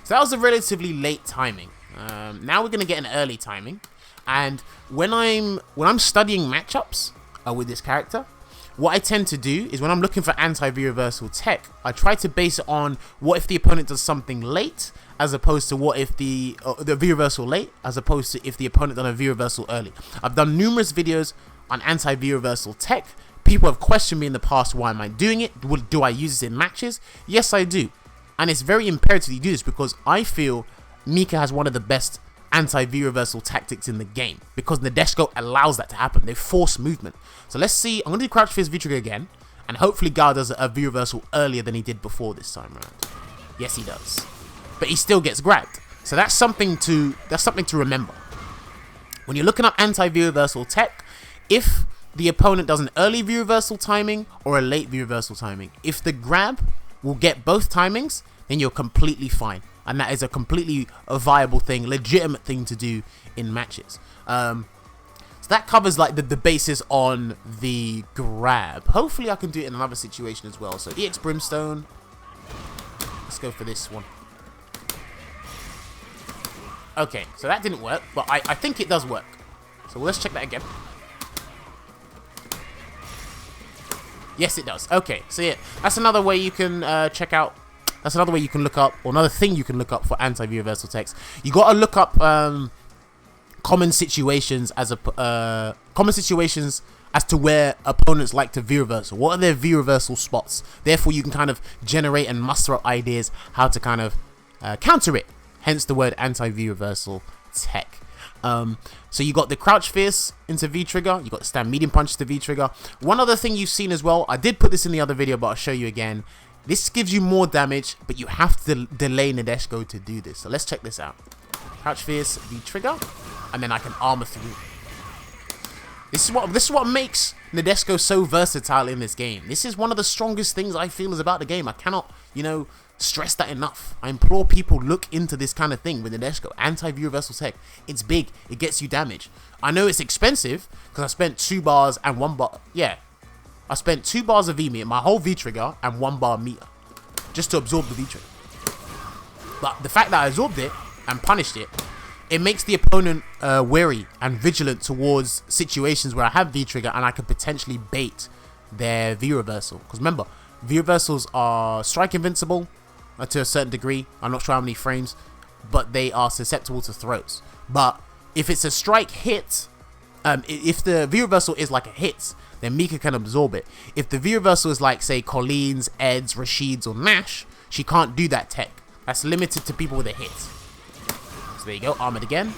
So that was a relatively late timing. Now we're gonna get an early timing. And when I'm studying matchups with this character, what I tend to do is when I'm looking for anti-V reversal tech, I try to base it on what if the opponent does something late, as opposed to what if the V reversal late, as opposed to if the opponent done a V reversal early. I've done numerous videos on anti-V reversal tech. People have questioned me in the past, why am I doing it? Do I use this in matches? Yes, I do. And it's very imperative you do this, because I feel Mika has one of the best anti-V reversal tactics in the game, because Nadeshiko allows that to happen. They force movement. So let's see. I'm going to do Crouch Fist V-Trigger again, and hopefully Guile does a V reversal earlier than he did before this time around. Yes, he does. But he still gets grabbed. So that's something to remember. When you're looking up anti-V reversal tech, if the opponent does an early V reversal timing or a late V reversal timing, if the grab will get both timings, then you're completely fine. And that is a completely viable thing, legitimate thing to do in matches. So that covers like the basis on the grab. Hopefully I can do it in another situation as well. So EX Brimstone. Let's go for this one. Okay, so that didn't work, but I think it does work. So let's check that again. Yes, it does. Okay, so yeah, that's another way you can check out. That's another way you can look up, or another thing you can look up for anti-V reversal techs. You got to look up common situations as to where opponents like to V reversal. What are their V reversal spots? Therefore, you can kind of generate and muster up ideas how to kind of counter it. Hence the word anti-V reversal tech. So you got the Crouch Fierce into V-Trigger. You got the Stand Medium Punch to V-Trigger. One other thing you've seen as well, I did put this in the other video, but I'll show you again. This gives you more damage, but you have to delay Nadeshiko to do this. So let's check this out. Crouch Fierce, V-Trigger, and then I can armor through. This is what makes Nadeshiko so versatile in this game. This is one of the strongest things I feel is about the game. I cannot, stress that enough. I implore people, look into this kind of thing with Nadeshiko. Anti-V reversal tech. It's big. It gets you damage. I know it's expensive because I spent 2 bars and 1 bar. Yeah. I spent 2 bars of V-meter, my whole V-trigger, and 1 bar meter. Just to absorb the V-trigger. But the fact that I absorbed it and punished it, it makes the opponent wary and vigilant towards situations where I have V-trigger and I could potentially bait their V-reversal. Because remember, V-reversals are strike invincible to a certain degree. I'm not sure how many frames, but they are susceptible to throws. But if it's a strike hit, if the V-reversal is like a hit, then Mika can absorb it. If the V-reversal is like, say, Colleen's, Ed's, Rashid's, or Nash, she can't do that tech. That's limited to people with a hit. So there you go, armored again.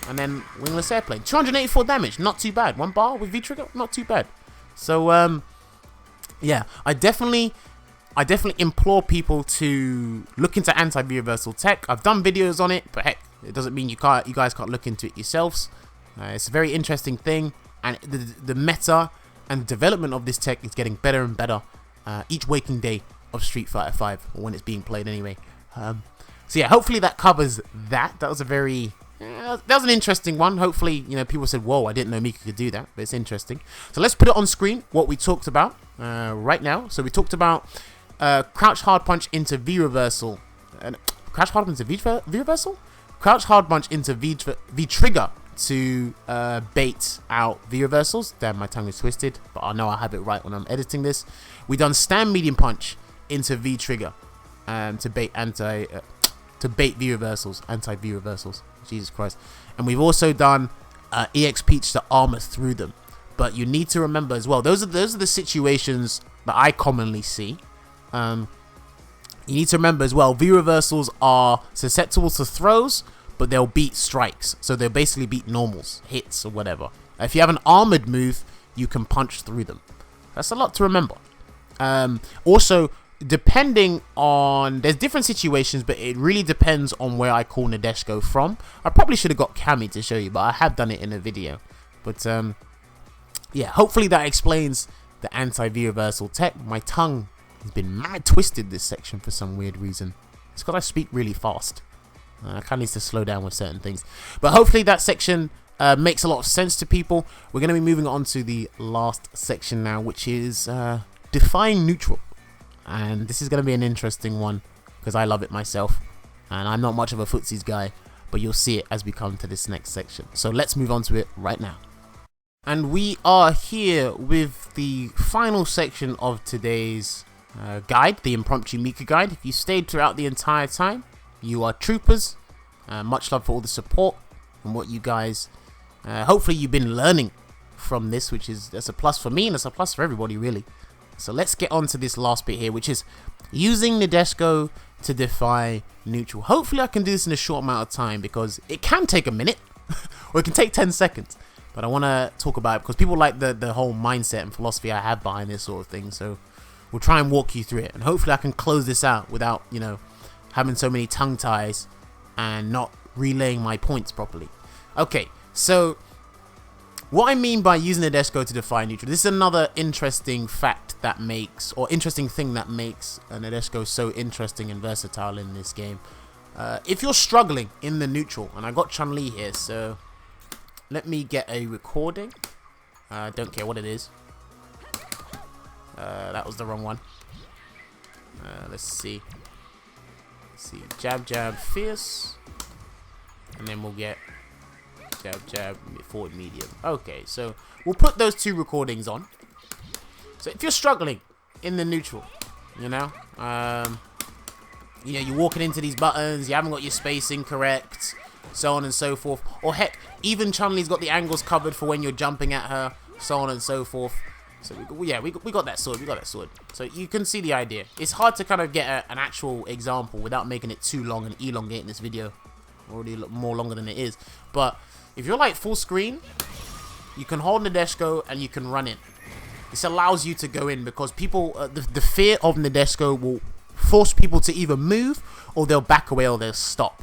And then wingless airplane. 284 damage, not too bad. 1 bar with V-trigger, not too bad. So, yeah, I definitely implore people to look into anti-V reversal tech. I've done videos on it, but heck, it doesn't mean you guys can't look into it yourselves. It's a very interesting thing, and the meta and development of this tech is getting better and better each waking day of Street Fighter 5, or when it's being played anyway. So yeah, hopefully that covers that. That was a very that was an interesting one. Hopefully, you know, people said, whoa, I didn't know Mika could do that, but it's interesting. So let's put it on screen, what we talked about right now. So we talked about crouch hard punch into V reversal. Crouch hard punch into V reversal? Crouch hard punch into V trigger to bait out V reversals. Damn, my tongue is twisted, but I know I have it right when I'm editing this. We done stand medium punch into V trigger to bait V reversals, anti V reversals. Jesus Christ. And we've also done EX Peach to armor through them. But you need to remember as well, those are the situations that I commonly see. You need to remember as well, V reversals are susceptible to throws, but they'll beat strikes. So they'll basically beat normals, hits, or whatever. If you have an armored move, you can punch through them. That's a lot to remember. Also, depending on, there's different situations, but it really depends on where I call Nadeshiko from. I probably should have got Cammy to show you, but I have done it in a video. But yeah, hopefully that explains the anti-V reversal tech. My tongue has been mad twisted this section for some weird reason. It's because I speak really fast. I kind of need to slow down with certain things. But hopefully that section makes a lot of sense to people. We're going to be moving on to the last section now, which is define neutral. And this is going to be an interesting one because I love it myself. And I'm not much of a footsies guy, but you'll see it as we come to this next section. So let's move on to it right now. And we are here with the final section of today's guide, the Impromptu Mika guide. If you stayed throughout the entire time, you are troopers. Much love for all the support and what you guys, hopefully you've been learning from this, which is, that's a plus for me and it's a plus for everybody really. So let's get on to this last bit here, which is using Nadeshiko to defy neutral. Hopefully I can do this in a short amount of time because it can take a minute or it can take 10 seconds. But I want to talk about it because people like the whole mindset and philosophy I have behind this sort of thing. So we'll try and walk you through it. And hopefully I can close this out without, you know, having so many tongue ties and not relaying my points properly. Okay, so what I mean by using Nadeshiko to defy neutral, this is another interesting fact that makes, or interesting thing that makes Nadeshiko so interesting and versatile in this game. If you're struggling in the neutral, and I got Chun-Li here, so let me get a recording. Don't care what it is. That was the wrong one. Let's see. Jab, jab, fierce. And then we'll get jab, jab, forward, medium. Okay, so we'll put those two recordings on. So if you're struggling in the neutral, you know, you're walking into these buttons, you haven't got your spacing correct, so on and so forth. Or heck, even Chun-Li's got the angles covered for when you're jumping at her, so on and so forth. So we got that sorted. We got that sorted. So you can see the idea. It's hard to kind of get an actual example without making it too long and elongating this video already more longer than it is. But if you're like full screen, you can hold Nadeshiko and you can run in. This allows you to go in because people, the fear of Nadeshiko will force people to either move or they'll back away or they'll stop.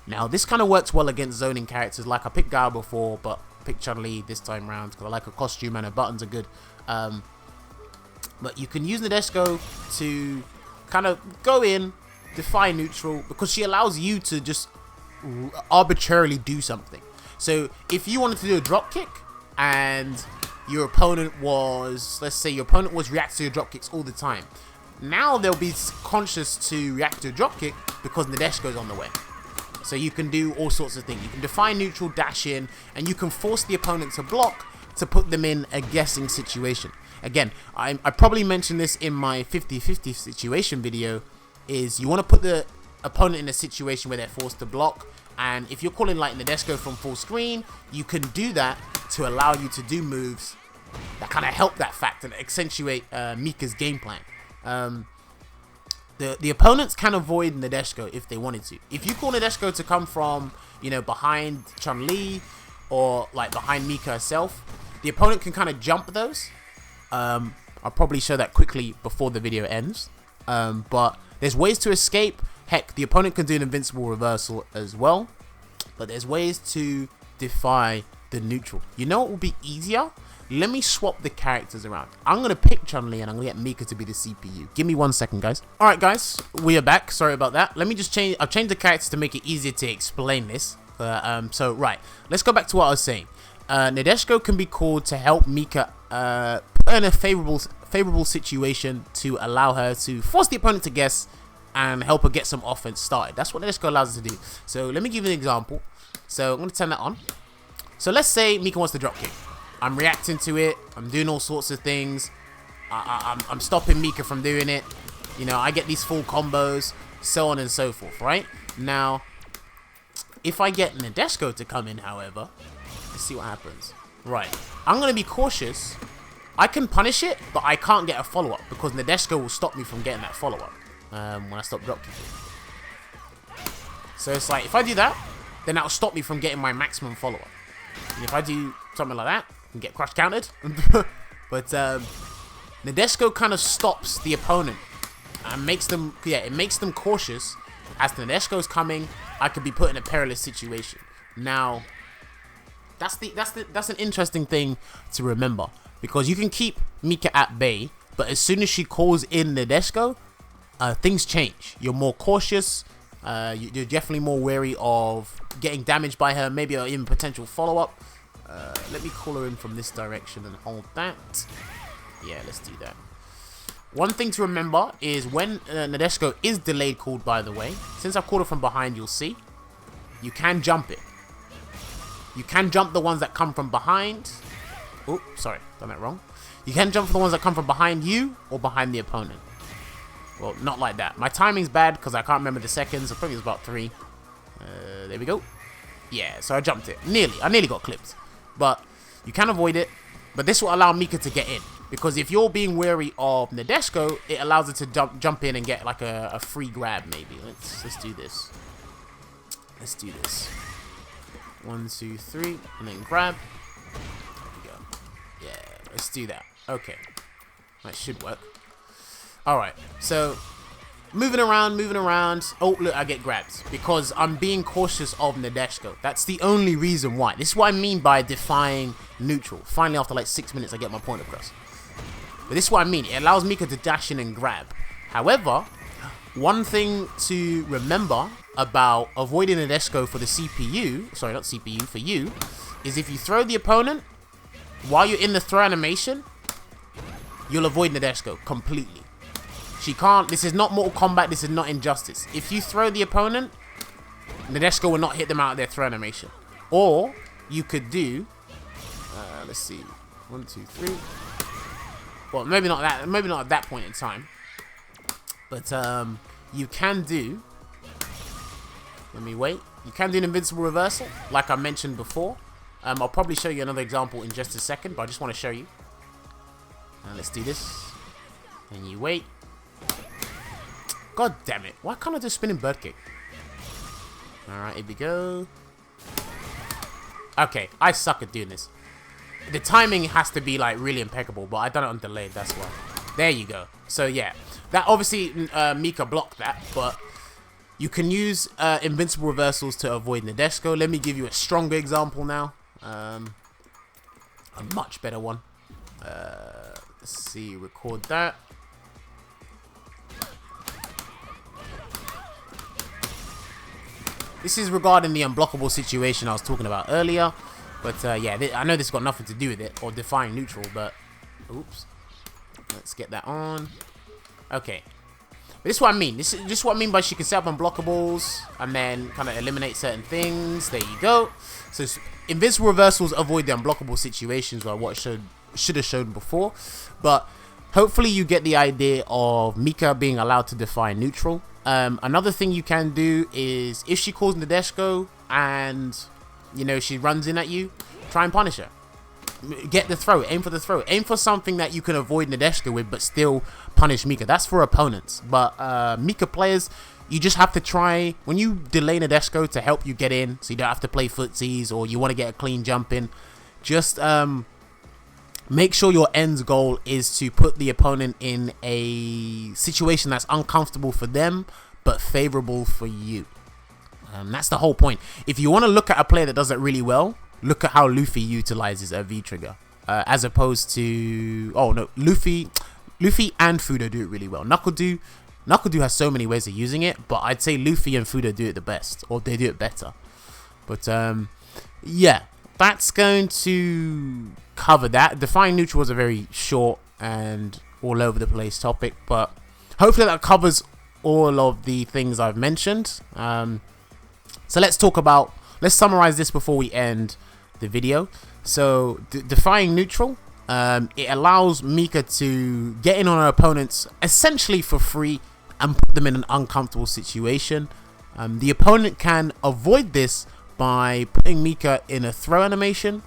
Now this kind of works well against zoning characters. Like I picked Guile before, but I picked Chun-Li this time round because I like her costume and her buttons are good. But you can use Nadeshiko to kind of go in, defy neutral, because she allows you to just arbitrarily do something. So if you wanted to do a drop kick and your opponent was, let's say your opponent was reacting to your drop kicks all the time, now they'll be conscious to react to a drop kick because Nadeshiko's on the way. So you can do all sorts of things. You can defy neutral, dash in, and you can force the opponent to block to put them in a guessing situation. Again, I probably mentioned this in my 50-50 situation video, is you want to put the opponent in a situation where they're forced to block, and if you're calling like Nadeshiko from full screen, you can do that to allow you to do moves that kind of help that fact and accentuate Mika's game plan. The opponents can avoid Nadeshiko if they wanted to. If you call Nadeshiko to come from, you know, behind Chun-Li or like behind Mika herself, the opponent can kind of jump those. I'll probably show that quickly before the video ends. But there's ways to escape. Heck, the opponent can do an invincible reversal as well. But there's ways to defy the neutral. You know what will be easier? Let me swap the characters around. I'm going to pick Chun-Li and I'm going to get Mika to be the CPU. Give me 1 second, guys. Alright, guys. We are back. Sorry about that. Let me just change. I've changed the characters to make it easier to explain this. So, right. Let's go back to what I was saying. Nadeshiko can be called to help Mika put in a favorable situation to allow her to force the opponent to guess and help her get some offense started. That's what Nadeshiko allows her to do. So, let me give you an example. So, I'm going to turn that on. So, let's say Mika wants to drop kick. I'm reacting to it. I'm doing all sorts of things. I'm stopping Mika from doing it. You know, I get these full combos, so on and so forth, right? Now, if I get Nadeshiko to come in, however, let's see what happens. Right. I'm going to be cautious. I can punish it, but I can't get a follow-up because Nadeshiko will stop me from getting that follow-up when I stop drop kicking. So it's like, if I do that, then that will stop me from getting my maximum follow-up. And if I do something like that, and get crush countered. But Nadeshiko kind of stops the opponent and makes them, it makes them cautious. As Nadeshiko's coming, I could be put in a perilous situation. Now, that's an interesting thing to remember, because you can keep Mika at bay, but as soon as she calls in Nadeshiko, things change. You're more cautious. You're definitely more wary of getting damaged by her, maybe even potential follow-up. Let me call her in from this direction and hold that. Yeah, let's do that. One thing to remember is when Nadeshiko is delayed called, by the way, since I've called her from behind, you'll see, you can jump it. You can jump the ones that come from behind. Oh, sorry, done that wrong. You can jump for the ones that come from behind you or behind the opponent. Well, not like that. My timing's bad because I can't remember the seconds. I think it was about 3. There we go. Yeah, so I jumped it. I nearly got clipped. But you can avoid it. But this will allow Mika to get in. Because if you're being wary of Nadeshiko, it allows her to jump in and get like a free grab maybe. Let's do this. Let's do this. 1, 2, 3, and then grab. There we go. Yeah, let's do that. Okay. That should work. Alright, so moving around. Oh, look, I get grabbed because I'm being cautious of Nadeshiko. That's the only reason why. This is what I mean by defying neutral. Finally, after like 6 minutes, I get my point across. But this is what I mean. It allows Mika to dash in and grab. However, one thing to remember about avoiding Nadeshiko for the CPU, sorry, not CPU, for you, is if you throw the opponent, while you're in the throw animation, you'll avoid Nadeshiko completely. She can't, this is not Mortal Kombat, this is not Injustice. If you throw the opponent, Nadeshiko will not hit them out of their throw animation. Or, you could do, let's see, 1, 2, 3. Well, maybe not at that point in time. But, you can do, let me wait. You can do an invincible reversal, like I mentioned before. I'll probably show you another example in just a second, but I just want to show you. Let's do this. And you wait. God damn it. Why can't I do spinning bird kick? Alright, here we go. Okay, I suck at doing this. The timing has to be like really impeccable, but I've done it on delayed, that's why. There you go. So yeah, that obviously Mika blocked that, but you can use invincible reversals to avoid Nadeshiko. Let me give you a stronger example now. A much better one. Let's see, record that. This is regarding the unblockable situation I was talking about earlier. But yeah, I know this got nothing to do with it, or defying neutral, but oops. Let's get that on. Okay. But this is what I mean. This is just what I mean by she can set up unblockables and then kind of eliminate certain things. There you go. So invincible reversals avoid the unblockable situations, like what should have shown before. But hopefully you get the idea of Mika being allowed to defy neutral. Another thing you can do is if she calls Nadeshiko and you know she runs in at you, try and punish her. Get the throw, aim for the throw, aim for something that you can avoid Nadeshiko with but still punish Mika. That's for opponents, but Mika players, you just have to try, when you delay Nadeshiko to help you get in so you don't have to play footsies or you want to get a clean jump in, just make sure your end goal is to put the opponent in a situation that's uncomfortable for them but favorable for you. That's the whole point. If you want to look at a player that does it really well, look at how Luffy utilizes a V trigger, as opposed to, oh no, Luffy and Fudo do it really well. Knuckle has so many ways of using it, but I'd say Luffy and Fudo do it the best, or they do it better. But yeah, that's going to cover that. Defying Neutral was a very short and all over the place topic, but hopefully that covers all of the things I've mentioned. So let's summarize this before we end the video. So Defying Neutral, it allows Mika to get in on her opponents essentially for free and put them in an uncomfortable situation. The opponent can avoid this by putting Mika in a throw animation,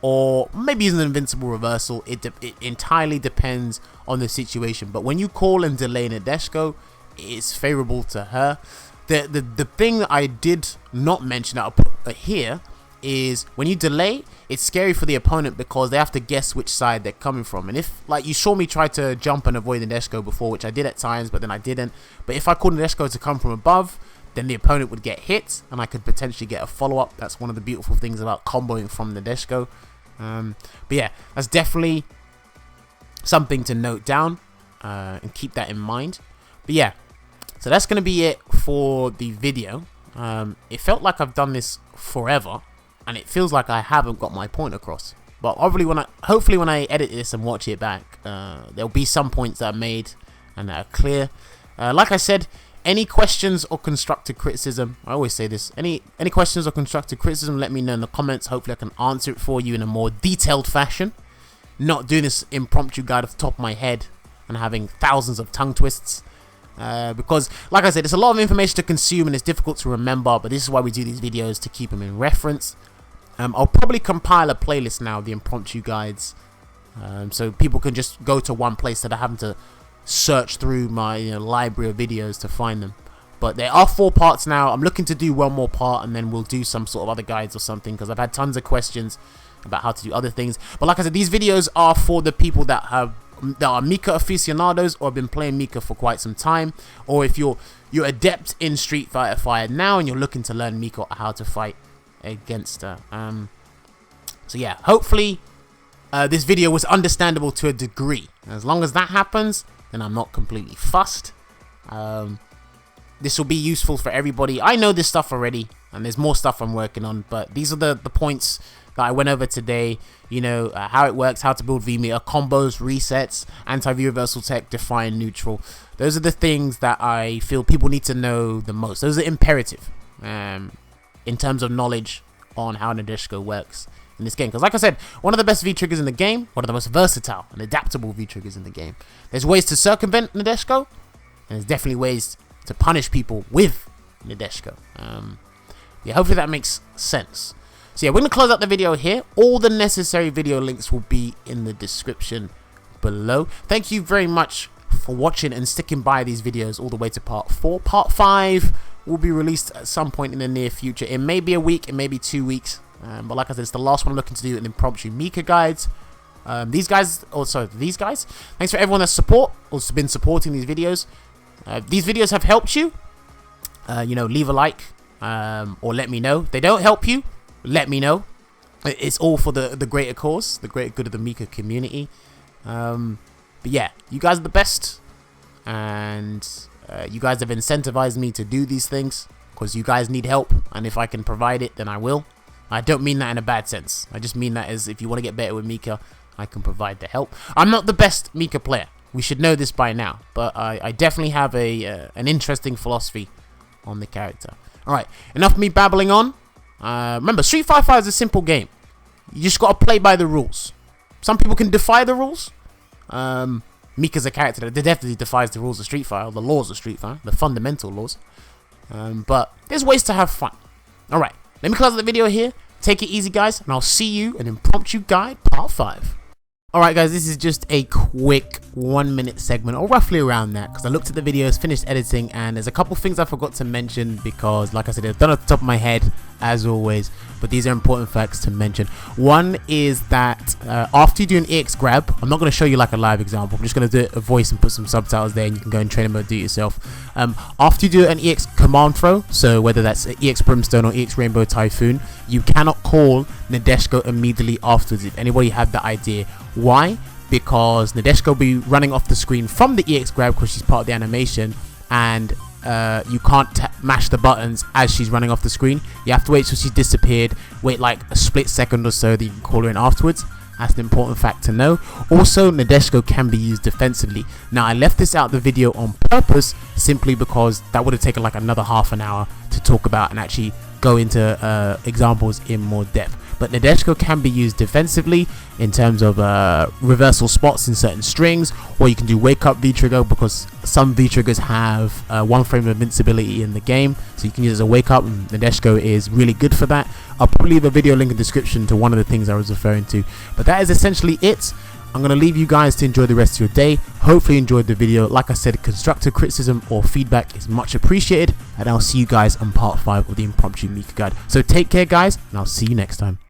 or maybe using an invincible reversal. It entirely depends on the situation. But when you call and delay Nadeshiko, it's favorable to her. The thing that I did not mention that I'll put here is when you delay, it's scary for the opponent because they have to guess which side they're coming from. And if, like, you saw me try to jump and avoid Nadeshiko before, which I did at times, but then I didn't. But if I called Nadeshiko to come from above, then the opponent would get hit and I could potentially get a follow-up. That's one of the beautiful things about comboing from Nadeshiko. But yeah, that's definitely something to note down and keep that in mind. But yeah, so that's going to be it for the video. It felt like I've done this forever, and it feels like I haven't got my point across. But hopefully when I edit this and watch it back, there'll be some points that are made and that are clear. Like I said, any questions or constructive criticism, I always say this, any questions or constructive criticism, let me know in the comments. Hopefully I can answer it for you in a more detailed fashion, not doing this impromptu guide off the top of my head and having thousands of tongue twists. Because, like I said, it's a lot of information to consume and it's difficult to remember, but this is why we do these videos, to keep them in reference. I'll probably compile a playlist now, the impromptu guides, so people can just go to one place instead of having to search through my library of videos to find them. But there are 4 parts now. I'm looking to do one more part and then we'll do some sort of other guides or something, because I've had tons of questions about how to do other things. But like I said, these videos are for the people that are Mika aficionados or have been playing Mika for quite some time, or if you're adept in Street Fighter 5 now and you're looking to learn Mika how to fight against her. So yeah, hopefully this video was understandable to a degree. As long as that happens, then I'm not completely fussed. This will be useful for everybody. I know this stuff already, and there's more stuff I'm working on, but these are the points that I went over today. How it works, how to build V-meter, combos, resets, anti-V reversal tech, defying neutral. Those are the things that I feel people need to know the most. Those are imperative in terms of knowledge on how Nadeshiko works in this game. Because like I said, one of the best V-triggers in the game, one of the most versatile and adaptable V-triggers in the game. There's ways to circumvent Nadeshiko, and there's definitely ways to punish people with Nadeshiko. Yeah, hopefully that makes sense. So yeah, we're going to close out the video here. All the necessary video links will be in the description below. Thank you very much for watching and sticking by these videos all the way to part 4. Part 5 will be released at some point in the near future. It may be a week, it may be 2 weeks. But like I said, it's the last one I'm looking to do an impromptu Mika guides. These guys, thanks for everyone that's also been supporting these videos. These videos have helped you. Leave a like or let me know. If they don't help you, let me know. It's all for the greater cause, the greater good of the Mika community. But yeah, you guys are the best, and you guys have incentivized me to do these things because you guys need help, and if I can provide it, then I will. I don't mean that in a bad sense. I just mean that as if you want to get better with Mika, I can provide the help. I'm not the best Mika player. We should know this by now, but I definitely have an interesting philosophy on the character. Alright, enough of me babbling on. Remember, Street Fighter 5 is a simple game. You just got to play by the rules. Some people can defy the rules. Mika's a character that definitely defies the rules of Street Fighter, the laws of Street Fighter, the fundamental laws. But there's ways to have fun. Alright, let me close the video here. Take it easy, guys, and I'll see you in Impromptu Guide Part 5. Alright guys, this is just a quick 1 minute segment, or roughly around that, because I looked at the videos, finished editing, and there's a couple things I forgot to mention because, like I said, they're done at the top of my head, as always, but these are important facts to mention. One is that after you do an EX grab, I'm not going to show you like a live example, I'm just going to do a voice and put some subtitles there, and you can go in training mode, do it yourself. After you do an EX command throw, so whether that's EX Brimstone or EX Rainbow Typhoon, you cannot call Nadeshiko immediately afterwards, if anybody had that idea. Why? Because Nadeshiko will be running off the screen from the EX grab because she's part of the animation, and you can't mash the buttons as she's running off the screen. You have to wait till she's disappeared, wait like a split second or so that you can call her in afterwards. That's an important fact to know. Also, Nadeshiko can be used defensively. Now, I left this out of the video on purpose simply because that would have taken like another half an hour to talk about and actually go into examples in more depth. But Nadeshiko can be used defensively in terms of reversal spots in certain strings, or you can do wake up V-trigger because some V-triggers have 1 frame of invincibility in the game, so you can use it as a wake up, and Nadeshiko is really good for that. I'll probably leave a video link in the description to one of the things I was referring to, but that is essentially it. I'm going to leave you guys to enjoy the rest of your day. Hopefully you enjoyed the video. Like I said, constructive criticism or feedback is much appreciated, and I'll see you guys on part 5 of the Impromptu Mika guide. So take care guys, and I'll see you next time.